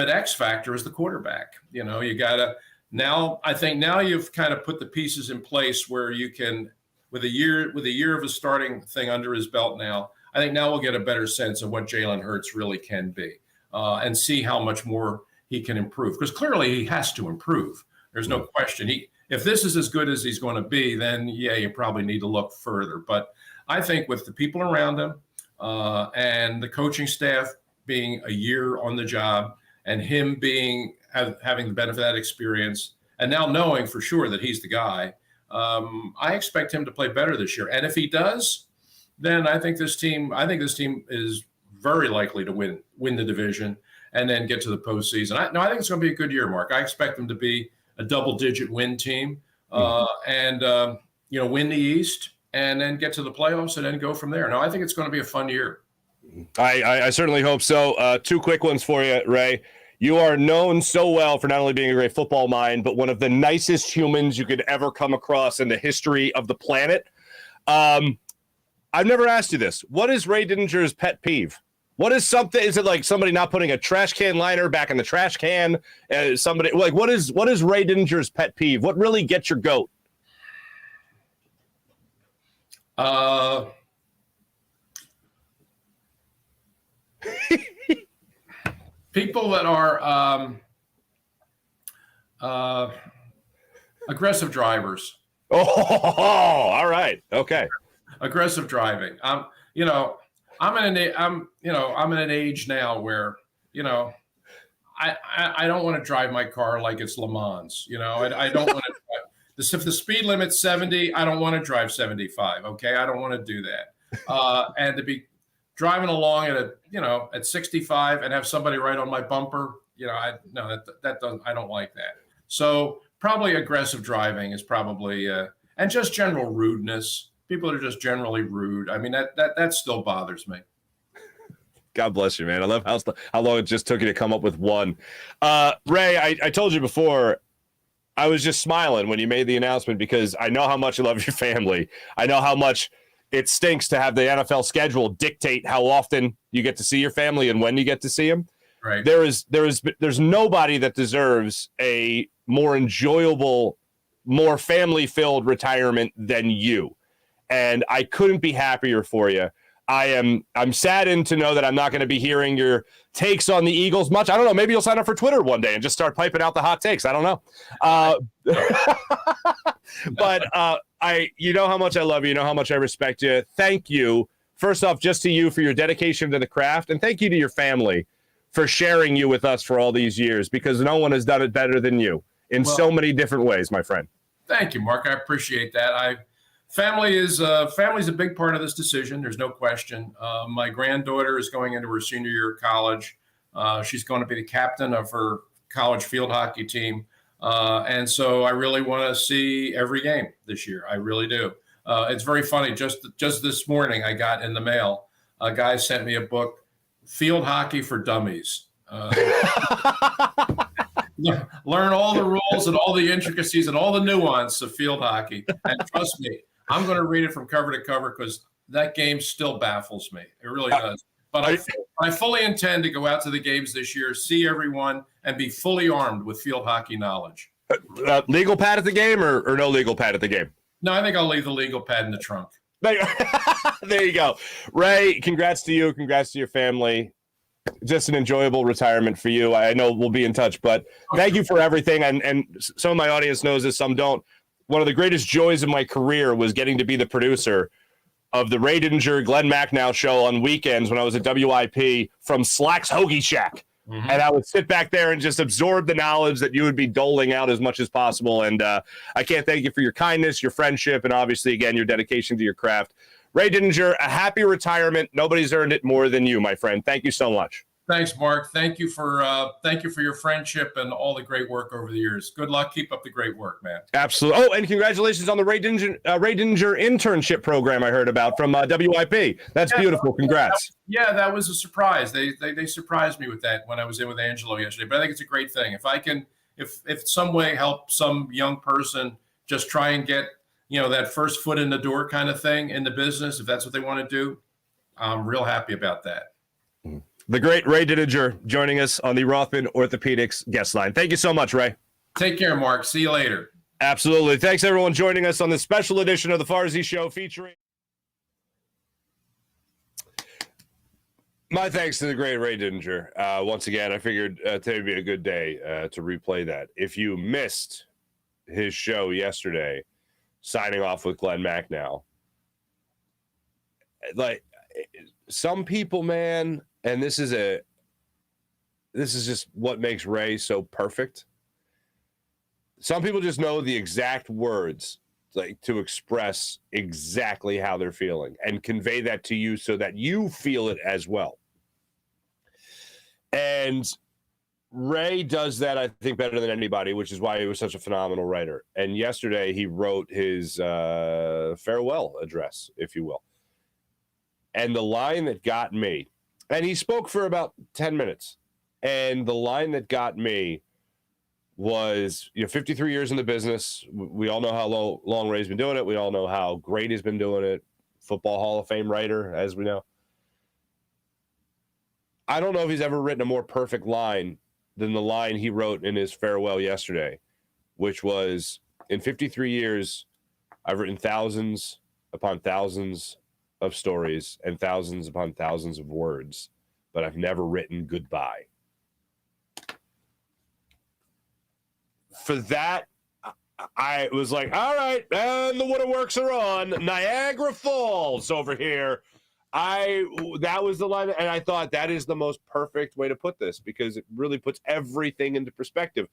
X factor is the quarterback. You gotta I think now you've kind of put the pieces in place where you can, with a year of a starting thing under his belt now, I think now we'll get a better sense of what Jalen Hurts really can be, and see how much more he can improve. Because clearly he has to improve. There's no question. If this is as good as he's going to be, then you probably need to look further. But I think with the people around him and the coaching staff being a year on the job, and him having the benefit of that experience, and now knowing for sure that he's the guy, I expect him to play better this year. And if he does, then I think this team is very likely to win the division and then get to the postseason. I think it's going to be a good year, Mark. I expect them to be a double-digit win team and win the East and then get to the playoffs and then go from there. No, I think it's going to be a fun year. I certainly hope so. Two quick ones for you, Ray. You are known so well for not only being a great football mind, but one of the nicest humans you could ever come across in the history of the planet. I've never asked you this. What is Ray Didinger's pet peeve? What is something? Is it like somebody not putting a trash can liner back in the trash can? Somebody like what is Ray Didinger's pet peeve? What really gets your goat? People that are aggressive drivers. Oh, all right, okay. Aggressive driving. I'm in an age now where I don't want to drive my car like it's Le Mans. I don't want to. If the speed limit's 70, I don't want to drive 75. Okay, I don't want to do that. And to be driving along at 65 and have somebody right on my bumper, that doesn't. I don't like that. So probably aggressive driving is probably and just general rudeness. People are just generally rude. I mean, that still bothers me. God bless you, man. I love how long it just took you to come up with one. Ray, I told you before, I was just smiling when you made the announcement because I know how much you love your family. I know how much it stinks to have the NFL schedule dictate how often you get to see your family and when you get to see them. Right. There's nobody that deserves a more enjoyable, more family-filled retirement than you. And I couldn't be happier for you. I'm saddened to know that I'm not going to be hearing your takes on the Eagles much. I don't know. Maybe you'll sign up for Twitter one day and just start piping out the hot takes. I don't know. But you know how much I love you. You know how much I respect you. Thank you. First off, just to you for your dedication to the craft. And thank you to your family for sharing you with us for all these years, because no one has done it better than you in so many different ways, my friend. Thank you, Mark. I appreciate that. Family's a big part of this decision. There's no question. My granddaughter is going into her senior year of college. She's going to be the captain of her college field hockey team. And so I really want to see every game this year. I really do. It's very funny. Just this morning, I got in the mail, a guy sent me a book, Field Hockey for Dummies. Learn all the rules and all the intricacies and all the nuance of field hockey. And trust me, I'm going to read it from cover to cover because that game still baffles me. It really does. But I fully intend to go out to the games this year, see everyone, and be fully armed with field hockey knowledge. Legal pad at the game or no legal pad at the game? No, I think I'll leave the legal pad in the trunk. There you go. Ray, congrats to you. Congrats to your family. Just an enjoyable retirement for you. I know we'll be in touch, but thank you for everything. And some of my audience knows this, some don't. One of the greatest joys of my career was getting to be the producer of the Ray Didinger, Glenn Macnow show on weekends when I was at WIP from Slack's Hoagie Shack. Mm-hmm. And I would sit back there and just absorb the knowledge that you would be doling out as much as possible. And I can't thank you for your kindness, your friendship, and obviously, again, your dedication to your craft. Ray Didinger, a happy retirement. Nobody's earned it more than you, my friend. Thank you so much. Thanks, Mark. Thank you for your friendship and all the great work over the years. Good luck. Keep up the great work, man. Absolutely. Oh, and congratulations on the Ray Didinger internship program I heard about from WIP. That's beautiful. Congrats. That was a surprise. They surprised me with that when I was in with Angelo yesterday. But I think it's a great thing. If I can, if some way help some young person just try and get that first foot in the door kind of thing in the business, if that's what they want to do, I'm real happy about that. The great Ray Didinger joining us on the Rothman Orthopedics guest line. Thank you so much, Ray. Take care, Mark. See you later. Absolutely. Thanks, everyone, joining us on this special edition of the Farzy Show featuring... My thanks to the great Ray Didinger. Once again, I figured today would be a good day to replay that. If you missed his show yesterday, signing off with Glenn Macnow, like, some people, man... And this is just what makes Ray so perfect. Some people just know the exact words like to express exactly how they're feeling and convey that to you so that you feel it as well. And Ray does that, I think, better than anybody, which is why he was such a phenomenal writer. And yesterday he wrote his farewell address, if you will. And the line that got me, and he spoke for about 10 minutes, and the line that got me was, 53 years in the business. We all know how long Ray's been doing it. We all know how great he's been doing it. Football Hall of Fame writer, as we know. I don't know if he's ever written a more perfect line than the line he wrote in his farewell yesterday, which was, in 53 years, I've written thousands upon thousands of stories and thousands upon thousands of words, but I've never written goodbye. For that, I was like, all right, and the waterworks are on. Niagara Falls over here. That was the line, and I thought that is the most perfect way to put this, because it really puts everything into perspective.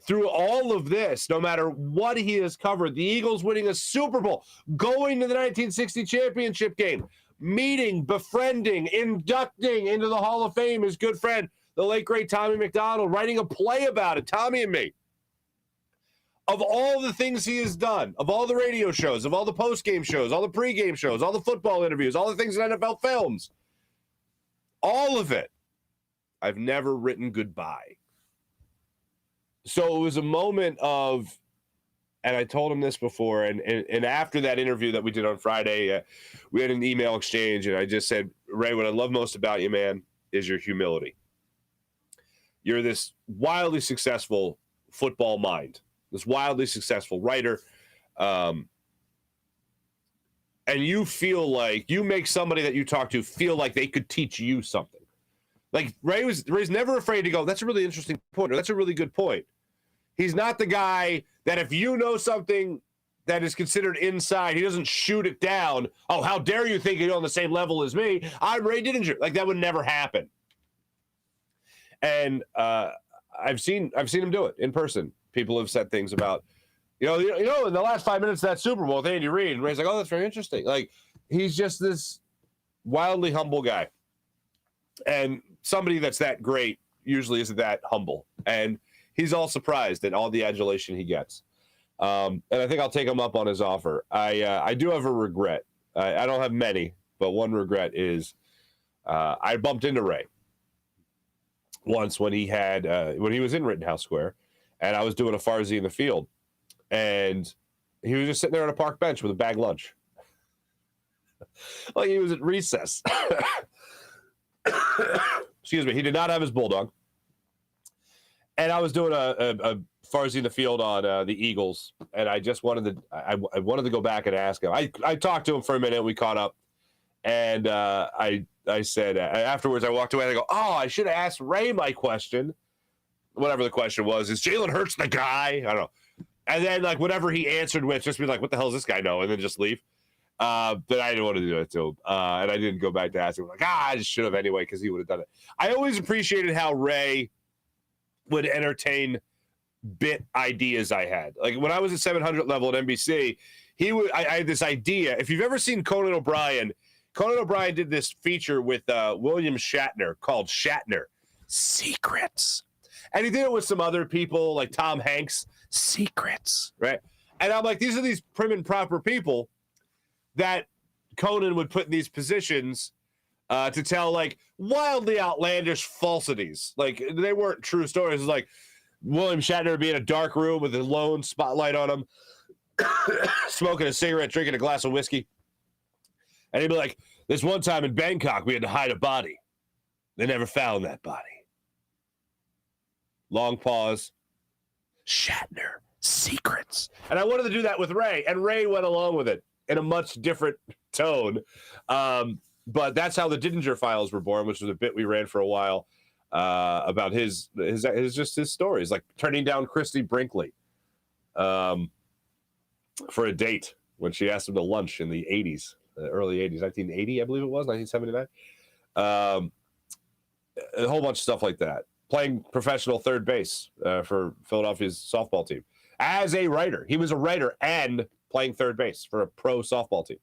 Through all of this, no matter what he has covered, the Eagles winning a Super Bowl, going to the 1960 championship game, meeting, befriending, inducting into the Hall of Fame his good friend, the late, great Tommy McDonald, writing a play about it, Tommy and Me. Of all the things he has done, of all the radio shows, of all the post-game shows, all the pre-game shows, all the football interviews, all the things in NFL films, all of it, I've never written goodbye. So it was a moment of, and I told him this before, and after that interview that we did on Friday, we had an email exchange, and I just said, Ray, what I love most about you, man, is your humility. You're this wildly successful football mind, this wildly successful writer, and you feel like you make somebody that you talk to feel like they could teach you something. Like Ray's never afraid to go, that's a really interesting point, or that's a really good point. He's not the guy that if you know something that is considered inside, he doesn't shoot it down. Oh, how dare you think you're on the same level as me? I'm Ray Didinger. Like, that would never happen. And I've seen him do it in person. People have said things about, in the last 5 minutes of that Super Bowl with Andy Reid, and Ray's like, oh, that's very interesting. Like, he's just this wildly humble guy. And somebody that's that great usually isn't that humble. And he's all surprised at all the adulation he gets. And I think I'll take him up on his offer. I do have a regret. I don't have many, but one regret is I bumped into Ray once when he was in Rittenhouse Square, and I was doing a Farzy in the field, and he was just sitting there on a park bench with a bag lunch. Like he was at recess. Excuse me. He did not have his bulldog. And I was doing a Farzy in the field on the Eagles, and I just wanted to go back and ask him. I talked to him for a minute. We caught up, and I said afterwards I walked away and I go, oh, I should have asked Ray my question, whatever the question was. Is Jalen Hurts the guy? I don't know. And then like whatever he answered with, just be like, what the hell does this guy know? And then just leave. But I didn't want to do it to him, and I didn't go back to ask him. Like, I just should have anyway, because he would have done it. I always appreciated how Ray would entertain bit ideas I had. Like when I was at 700 level at NBC, I had this idea. If you've ever seen Conan O'Brien did this feature with William Shatner called Shatner Secrets. And he did it with some other people like Tom Hanks, Secrets, right? And I'm like, these are these prim and proper people that Conan would put in these positions to tell like wildly outlandish falsities. Like they weren't true stories. It's like William Shatner would be in a dark room with a lone spotlight on him, smoking a cigarette, drinking a glass of whiskey. And he'd be like, this one time in Bangkok, we had to hide a body. They never found that body. Long pause. Shatner, Secrets. And I wanted to do that with Ray, and Ray went along with it in a much different tone. But that's how the Didinger Files were born, which was a bit we ran for a while about his stories, like turning down Christy Brinkley for a date when she asked him to lunch in the 80s, early 80s, 1980, I believe it was, 1979. A whole bunch of stuff like that. Playing professional third base for Philadelphia's softball team. As a writer. He was a writer and playing third base for a pro softball team.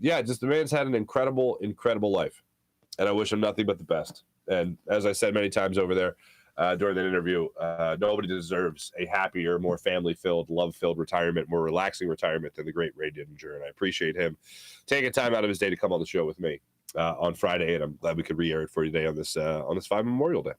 Just the man's had an incredible, incredible life. And I wish him nothing but the best. And as I said many times over there during that interview, nobody deserves a happier, more family-filled, love-filled retirement, more relaxing retirement than the great Ray Didinger. And I appreciate him taking time out of his day to come on the show with me on Friday. And I'm glad we could re-air it for you today on this 5 Memorial Day.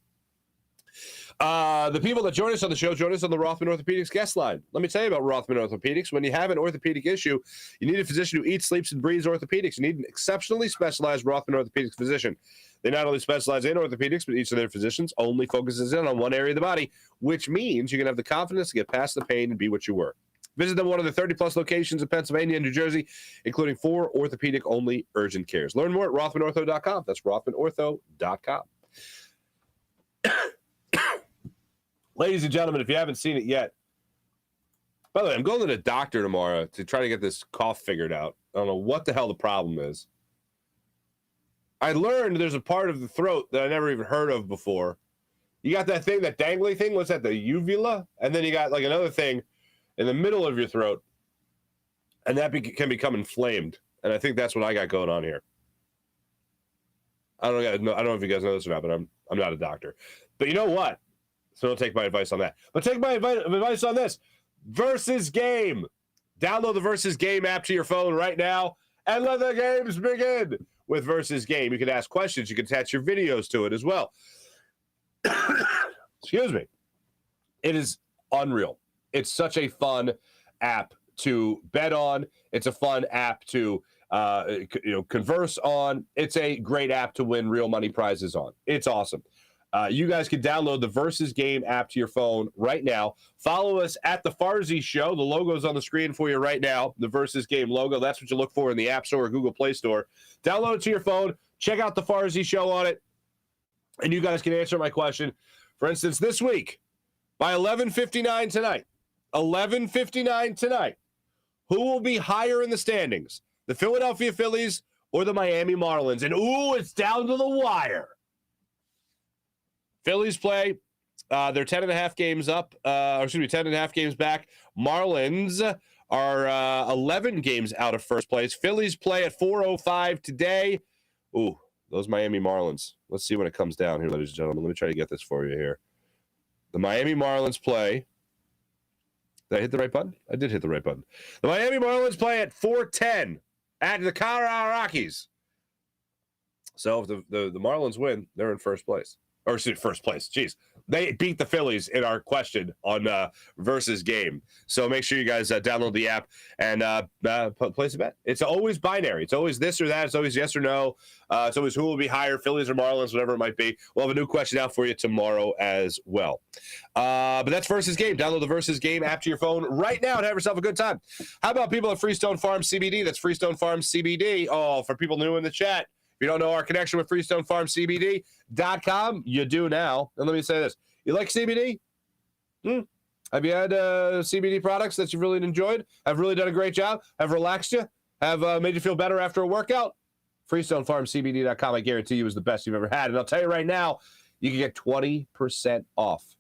The people that join us on the show join us on the Rothman Orthopedics guest line. Let me tell you about Rothman Orthopedics. When you have an orthopedic issue, you need a physician who eats, sleeps, and breathes orthopedics. You need an exceptionally specialized Rothman Orthopedics physician. They not only specialize in orthopedics, but each of their physicians only focuses in on one area of the body, which means you can have the confidence to get past the pain and be what you were. Visit them one of the 30-plus locations in Pennsylvania and New Jersey, including 4 orthopedic-only urgent cares. Learn more at rothmanortho.com. That's rothmanortho.com. Ladies and gentlemen, if you haven't seen it yet, by the way, I'm going to the doctor tomorrow to try to get this cough figured out. I don't know what the hell the problem is. I learned there's a part of the throat that I never even heard of before. You got that thing, that dangly thing. What's that, the uvula? And then you got like another thing in the middle of your throat, and that can become inflamed. And I think that's what I got going on here. I don't know if you guys know this or not, but I'm not a doctor. But you know what? So don't take my advice on that. But take my advice on this. Versus Game. Download the Versus Game app to your phone right now and let the games begin. With Versus Game, you can ask questions. You can attach your videos to it as well. Excuse me. It is unreal. It's such a fun app to bet on. It's a fun app to converse on. It's a great app to win real money prizes on. It's awesome. You guys can download the Versus Game app to your phone right now. Follow us at the Farzy Show. The logo's on the screen for you right now. The Versus Game logo. That's what you look for in the App Store or Google Play Store. Download it to your phone. Check out the Farzy Show on it. And you guys can answer my question. For instance, this week, by 11:59 tonight, who will be higher in the standings? The Philadelphia Phillies or the Miami Marlins? And, it's down to the wire. Phillies play. They're 10.5 games up. 10.5 games back. Marlins are 11 games out of first place. Phillies play at 4:05 today. Those Miami Marlins. Let's see when it comes down here, ladies and gentlemen. Let me try to get this for you here. The Miami Marlins play. Did I hit the right button? I did hit the right button. The Miami Marlins play at 4:10 at the Colorado Rockies. So if the Marlins win, they're in first place. Or first place. Jeez. They beat the Phillies in our question on Versus Game. So make sure you guys download the app and place a bet. It's always binary. It's always this or that. It's always yes or no. It's always who will be higher, Phillies or Marlins, whatever it might be. We'll have a new question out for you tomorrow as well. But that's Versus Game. Download the Versus Game app to your phone right now and have yourself a good time. How about people at Freestone Farms CBD? That's Freestone Farms CBD. Oh, for people new in the chat. If you don't know our connection with FreestoneFarmCBD.com, you do now. And let me say this. You like CBD? Have you had CBD products that you've really enjoyed? Have really done a great job? Have relaxed you? Have made you feel better after a workout? FreestoneFarmCBD.com, I guarantee you, is the best you've ever had. And I'll tell you right now, you can get 20% off.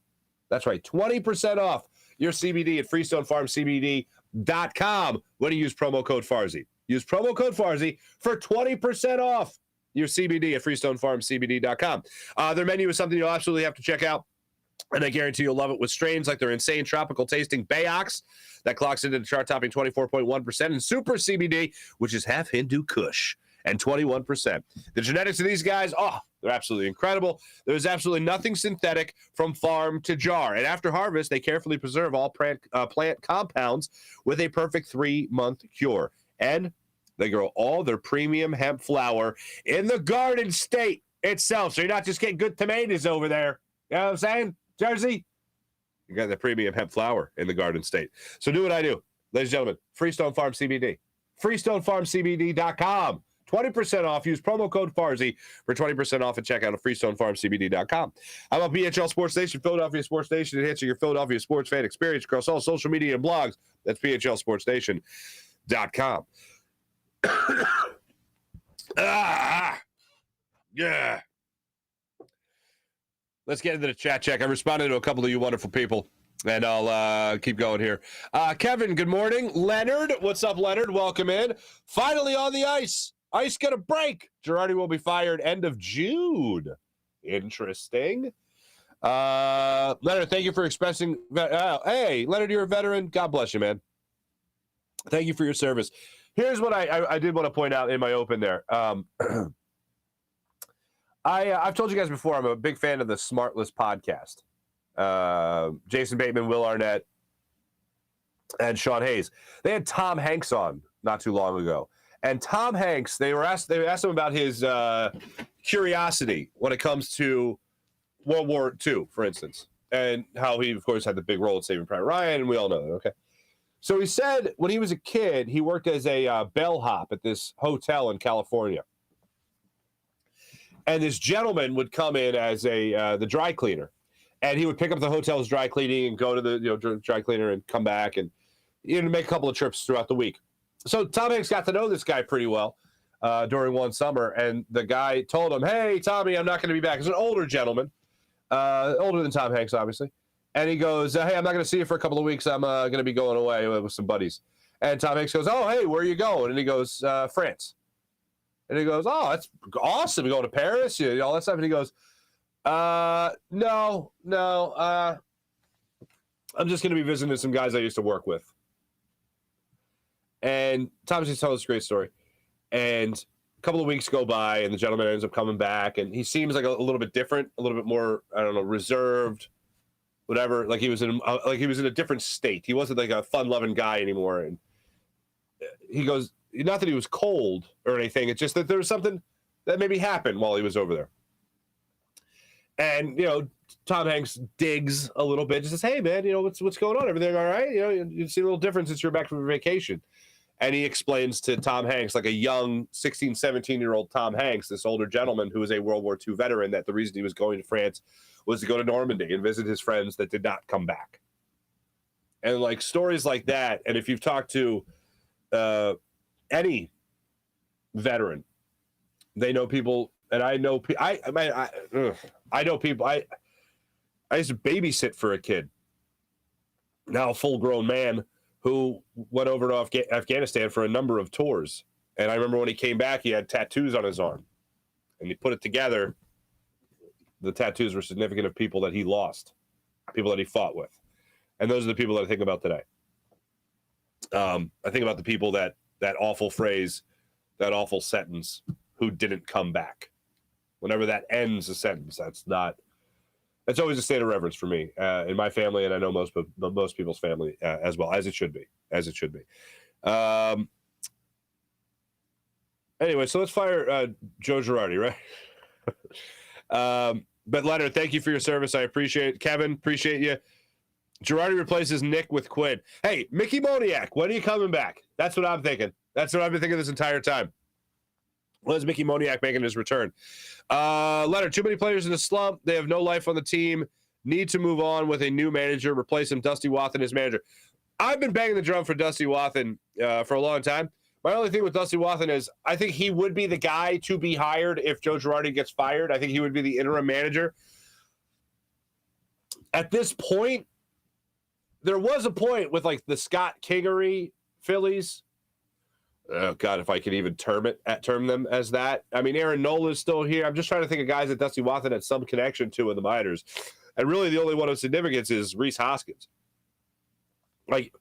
That's right, 20% off your CBD at FreestoneFarmCBD.com when you use promo code Farzy. Use promo code Farzy for 20% off your CBD at FreestoneFarmCBD.com. Their menu is something you'll absolutely have to check out, and I guarantee you'll love it with strains like their insane tropical tasting Bayox that clocks into the chart-topping 24.1%, and Super CBD, which is half Hindu Kush and 21%. The genetics of these guys, they're absolutely incredible. There's absolutely nothing synthetic from farm to jar, and after harvest, they carefully preserve all plant compounds with a perfect 3-month cure, and they grow all their premium hemp flower in the Garden State itself. So you're not just getting good tomatoes over there. You know what I'm saying? Jersey? You got the premium hemp flower in the Garden State. So do what I do. Ladies and gentlemen, Freestone Farm CBD. FreestoneFarmCBD.com. 20% off. Use promo code Farzy for 20% off at checkout at FreestoneFarmCBD.com. How about BHL Sports Station, Philadelphia Sports Station, enhancing your Philadelphia sports fan experience across all social media and blogs. That's BHLSportsStation.com. Yeah. Let's get into the chat check. I responded to a couple of you wonderful people And I'll keep going here. Kevin, good morning. Leonard, what's up, Leonard? Welcome in. Finally on the ice. Ice gonna break. Girardi will be fired end of June. Interesting. Leonard, thank you for expressing. Hey, Leonard, you're a veteran. God bless you, man. Thank you for your service. Here's what I did want to point out in my open there. I've told you guys before, I'm a big fan of the Smartless podcast. Jason Bateman, Will Arnett, and Sean Hayes. They had Tom Hanks on not too long ago. And Tom Hanks, they asked him about his curiosity when it comes to World War II, for instance, and how he, of course, had the big role in Saving Private Ryan, and we all know that, okay? So he said when he was a kid, he worked as a bellhop at this hotel in California. And this gentleman would come in as the dry cleaner. And he would pick up the hotel's dry cleaning and go to the dry cleaner and come back and make a couple of trips throughout the week. So Tom Hanks got to know this guy pretty well during one summer. And the guy told him, hey, Tommy, I'm not going to be back. He's an older gentleman, older than Tom Hanks, obviously. And he goes, hey, I'm not going to see you for a couple of weeks. I'm going to be going away with some buddies. And Tom Hanks goes, oh, hey, where are you going? And he goes, France. And he goes, oh, that's awesome. You going to Paris? All that stuff. And he goes, no. I'm just going to be visiting some guys I used to work with. And Tom's just telling this great story. And a couple of weeks go by, and the gentleman ends up coming back, and he seems like a little bit different, a little bit more, I don't know, reserved, whatever. Like he was in a different state. He wasn't like a fun-loving guy anymore. And he goes, not that he was cold or anything. It's just that there was something that maybe happened while he was over there. And, Tom Hanks digs a little bit, just says, hey, man, what's going on? Everything all right? You see a little difference since you're back from vacation. And he explains to Tom Hanks, like a young 16, 17-year-old Tom Hanks, this older gentleman who was a World War II veteran, that the reason he was going to France was to go to Normandy and visit his friends that did not come back. And, like, stories like that, and if you've talked to any veteran, they know people, and I know I know people. I used to babysit for a kid, now a full-grown man, who went over to Afghanistan for a number of tours. And I remember when he came back, he had tattoos on his arm. And he put it together. The tattoos were significant of people that he lost, people that he fought with. And those are the people that I think about today. I think about the people that awful phrase, that awful sentence, who didn't come back. Whenever that ends a sentence, that's always a state of reverence for me in my family, and I know most people's family as well, as it should be. Anyway, so let's fire Joe Girardi, right? But Leonard, thank you for your service. I appreciate it. Kevin, appreciate you. Girardi replaces Nick with Quinn. Hey, Mickey Moniak, when are you coming back? That's what I'm thinking. That's what I've been thinking this entire time. When is Mickey Moniak making his return? Leonard, too many players in a slump. They have no life on the team. Need to move on with a new manager. Replace him. Dusty Wathan as manager. I've been banging the drum for Dusty Wathan for a long time. My only thing with Dusty Wathan is I think he would be the guy to be hired if Joe Girardi gets fired. I think he would be the interim manager. At this point, there was a point with like the Scott Kingery Phillies. Oh, God, if I could even term them as that. I mean, Aaron Nola's still here. I'm just trying to think of guys that Dusty Wathan had some connection to in the minors. And really the only one of significance is Rhys Hoskins. Like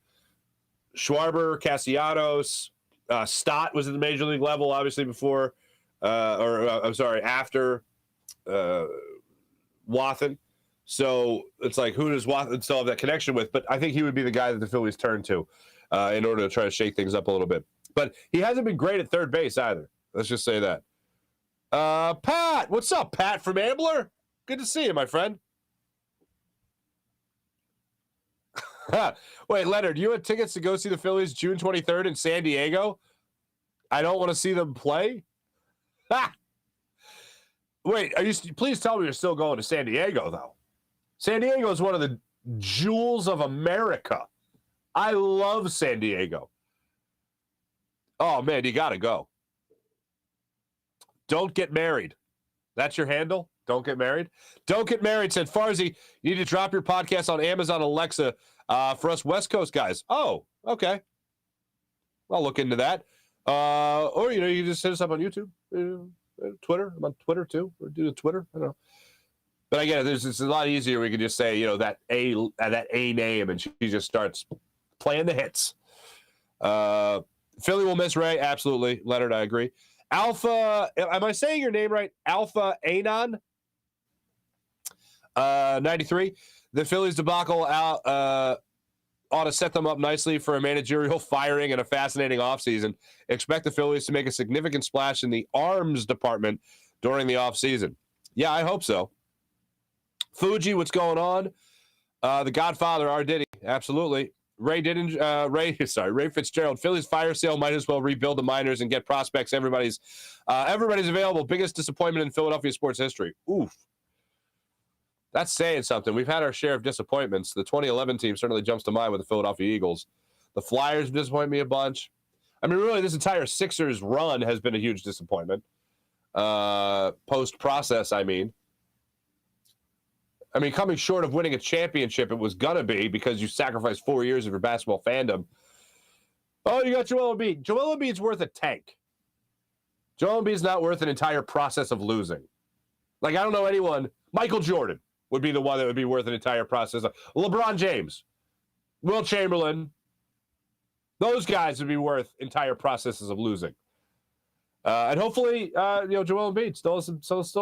Schwarber, Castellanos, Stott was at the major league level, obviously, before, after Wathan. So it's like, who does Wathan still have that connection with? But I think he would be the guy that the Phillies turn to in order to try to shake things up a little bit. But he hasn't been great at third base either. Let's just say that. Pat, what's up, Pat from Ambler? Good to see you, my friend. Wait, Leonard, you had tickets to go see the Phillies June 23rd in San Diego? I don't want to see them play? Wait, please tell me you're still going to San Diego, though. San Diego is one of the jewels of America. I love San Diego. Oh, man, you got to go. Don't get married. That's your handle? Don't get married. Don't get married, said Farzy. You need to drop your podcast on Amazon Alexa for us West Coast guys. Oh, okay. I'll look into that. Or, you can just hit us up on YouTube, Twitter. I'm on Twitter, too. Or do the Twitter. I don't know. But I get it. It's a lot easier. We could just say, that A name, and she just starts playing the hits. Philly will miss Ray. Absolutely. Leonard, I agree. Alpha, am I saying your name right? Alpha Anon? 93. The Phillies debacle ought to set them up nicely for a managerial firing and a fascinating offseason. Expect the Phillies to make a significant splash in the arms department during the offseason. Yeah, I hope so. Fuji, what's going on? The Godfather, R. Diddy, absolutely. Ray Fitzgerald. Phillies fire sale might as well rebuild the minors and get prospects. Everybody's available. Biggest disappointment in Philadelphia sports history. Oof. That's saying something. We've had our share of disappointments. The 2011 team certainly jumps to mind with the Philadelphia Eagles. The Flyers disappoint me a bunch. I mean, really, this entire Sixers run has been a huge disappointment. Post-process, I mean, coming short of winning a championship, it was going to be because you sacrificed 4 years of your basketball fandom. Oh, you got Joel Embiid. Joel Embiid's worth a tank. Joel Embiid's not worth an entire process of losing. I don't know anyone. Michael Jordan would be the one that would be worth an entire process. LeBron James, Will Chamberlain, those guys would be worth entire processes of losing. And hopefully, Joel Embiid still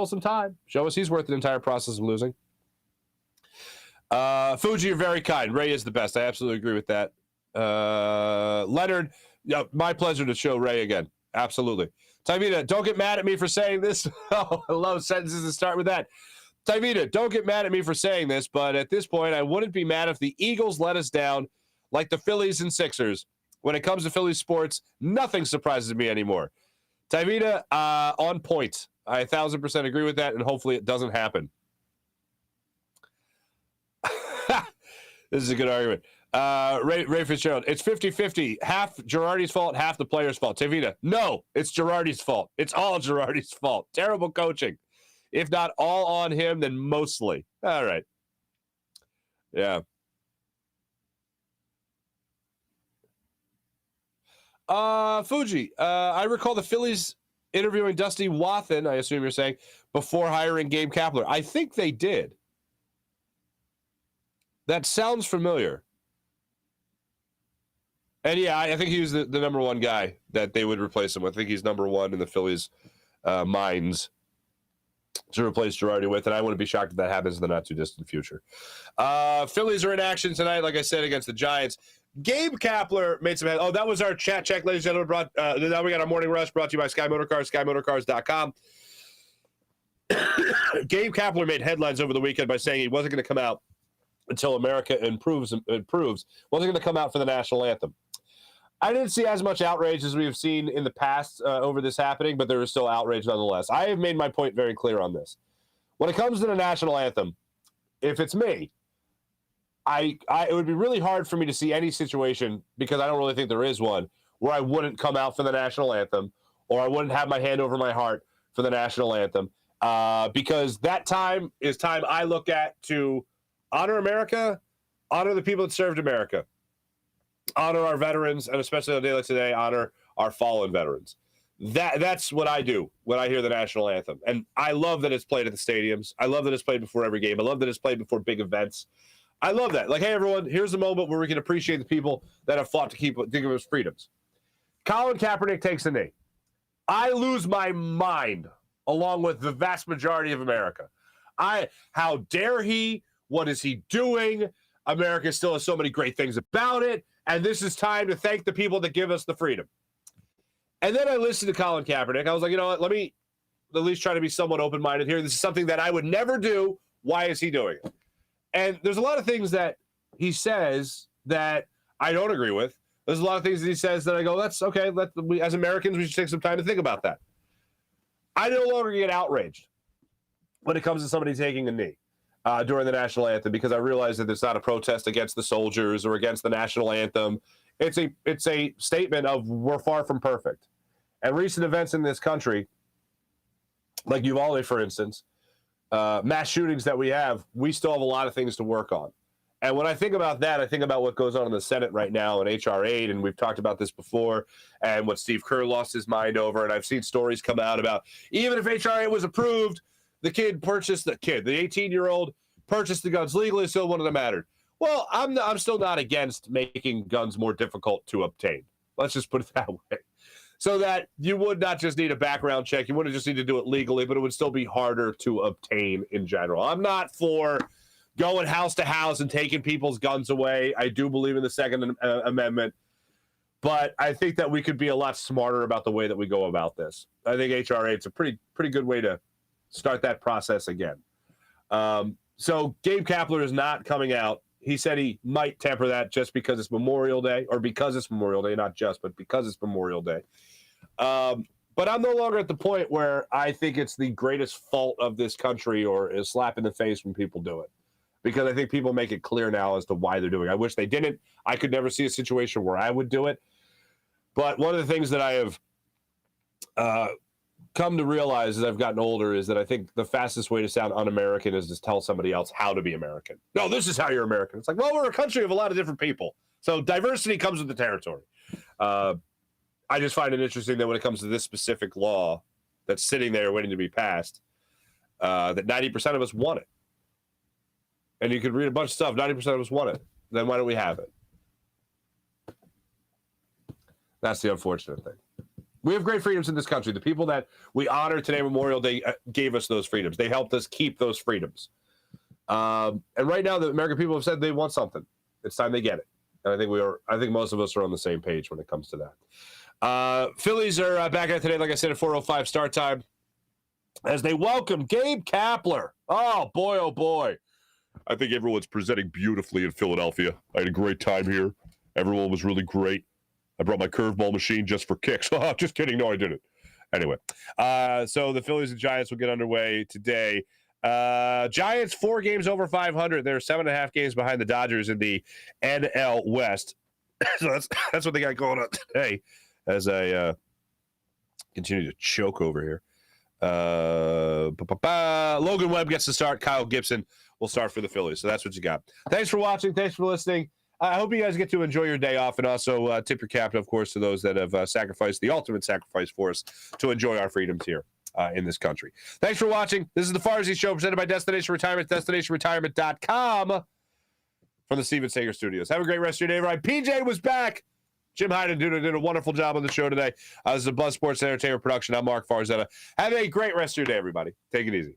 some time. Show us he's worth an entire process of losing. Fuji, you're very kind. Ray is the best. I absolutely agree with that. Leonard, my pleasure to show Ray again. Absolutely. Tavita, don't get mad at me for saying this. Oh, I love sentences that start with that. Tavita, don't get mad at me for saying this, but at this point, I wouldn't be mad if the Eagles let us down like the Phillies and Sixers. When it comes to Phillies sports, nothing surprises me anymore. Tavita, on point. I 1,000% agree with that, and hopefully it doesn't happen. This is a good argument. Ray Fitzgerald, it's 50-50. Half Girardi's fault, half the player's fault. Tavita, no, it's Girardi's fault. It's all Girardi's fault. Terrible coaching. If not all on him, then mostly. All right. Yeah. Fuji, I recall the Phillies interviewing Dusty Wathan, I assume you're saying, before hiring Gabe Kapler. I think they did. That sounds familiar. And yeah, I think he was the number one guy that they would replace him with. I think he's number one in the Phillies' minds to replace Girardi with, and I wouldn't be shocked if that happens in the not-too-distant future. Phillies are in action tonight, like I said, against the Giants. Gabe Kapler made some head. Oh, that was our chat check, ladies and gentlemen. Now we got our morning rush brought to you by Sky Motorcars, SkyMotorcars.com. Gabe Kapler made headlines over the weekend by saying he wasn't going to come out until America improves. Wasn't going to come out for the national anthem. I didn't see as much outrage as we have seen in the past over this happening, but there is still outrage nonetheless. I have made my point very clear on this. When it comes to the national anthem, if it's me, it would be really hard for me to see any situation, because I don't really think there is one, where I wouldn't come out for the national anthem, or I wouldn't have my hand over my heart for the national anthem, because that time is time I look at to honor America, honor the people that served America, honor our veterans, and especially on a day like today, honor our fallen veterans. That's what I do when I hear the national anthem. And I love that it's played at the stadiums. I love that it's played before every game. I love that it's played before big events. I love that. Like, hey, everyone, here's a moment where we can appreciate the people that have fought to give us freedoms. Colin Kaepernick takes a knee. I lose my mind, along with the vast majority of America. How dare he? What is he doing? America still has so many great things about it. And this is time to thank the people that give us the freedom. And then I listened to Colin Kaepernick. I was like, you know what? Let me at least try to be somewhat open-minded here. This is something that I would never do. Why is he doing it? And there's a lot of things that he says that I don't agree with. There's a lot of things that he says that I go, that's okay. As Americans, we should take some time to think about that. I no longer get outraged when it comes to somebody taking a knee during the national anthem, because I realize that it's not a protest against the soldiers or against the national anthem. It's a statement of we're far from perfect. And recent events in this country, like Uvalde, for instance, mass shootings that we have, we still have a lot of things to work on. And when I think about that, I think about what goes on in the Senate right now in H.R. 8, and we've talked about this before, and what Steve Kerr lost his mind over. And I've seen stories come out about even if H.R. 8 was approved, the 18-year-old purchased the guns legally, so it wouldn't have mattered. Well, I'm still not against making guns more difficult to obtain. Let's just put it that way. So that you would not just need a background check. You wouldn't just need to do it legally, but it would still be harder to obtain in general. I'm not for going house to house and taking people's guns away. I do believe in the Second Amendment, but I think that we could be a lot smarter about the way that we go about this. I think H.R. 8 is a pretty good way to start that process again. So Gabe Kapler is not coming out. He said he might temper that just because it's Memorial Day, or because it's Memorial Day, not just, but because it's Memorial Day. But I'm no longer at the point where I think it's the greatest fault of this country or a slap in the face when people do it. Because I think people make it clear now as to why they're doing it. I wish they didn't. I could never see a situation where I would do it. But one of the things that I have come to realize as I've gotten older is that I think the fastest way to sound un-American is to tell somebody else how to be American. No, this is how you're American. It's like, well, we're a country of a lot of different people. So diversity comes with the territory. I just find it interesting that when it comes to this specific law that's sitting there waiting to be passed, that 90% of us want it. And you could read a bunch of stuff. 90% of us want it. Then why don't we have it? That's the unfortunate thing. We have great freedoms in this country. The people that we honor today, Memorial Day, gave us those freedoms. They helped us keep those freedoms. And right now, the American people have said they want something. It's time they get it. And I think most of us are on the same page when it comes to that. Phillies are back at today, like I said, at 4:05 start time, as they welcome Gabe Kapler. Oh, boy, oh, boy. I think everyone's presenting beautifully in Philadelphia. I had a great time here. Everyone was really great. I brought my curveball machine just for kicks. Just kidding. No, I didn't. Anyway, so the Phillies and Giants will get underway today. Giants 4 games over 500. They're 7.5 games behind the Dodgers in the NL West. So that's what they got going on today as I continue to choke over here. Logan Webb gets to start. Kyle Gibson will start for the Phillies. So that's what you got. Thanks for watching. Thanks for listening. I hope you guys get to enjoy your day off, and also tip your cap, of course, to those that have sacrificed the ultimate sacrifice for us to enjoy our freedoms here in this country. Thanks for watching. This is the Farzy Show presented by Destination Retirement, destinationretirement.com from the Steven Sager Studios. Have a great rest of your day, everybody. PJ was back. Jim Hyden did a wonderful job on the show today. This is a Buzz Sports Entertainment production. I'm Mark Farzetta. Have a great rest of your day, everybody. Take it easy.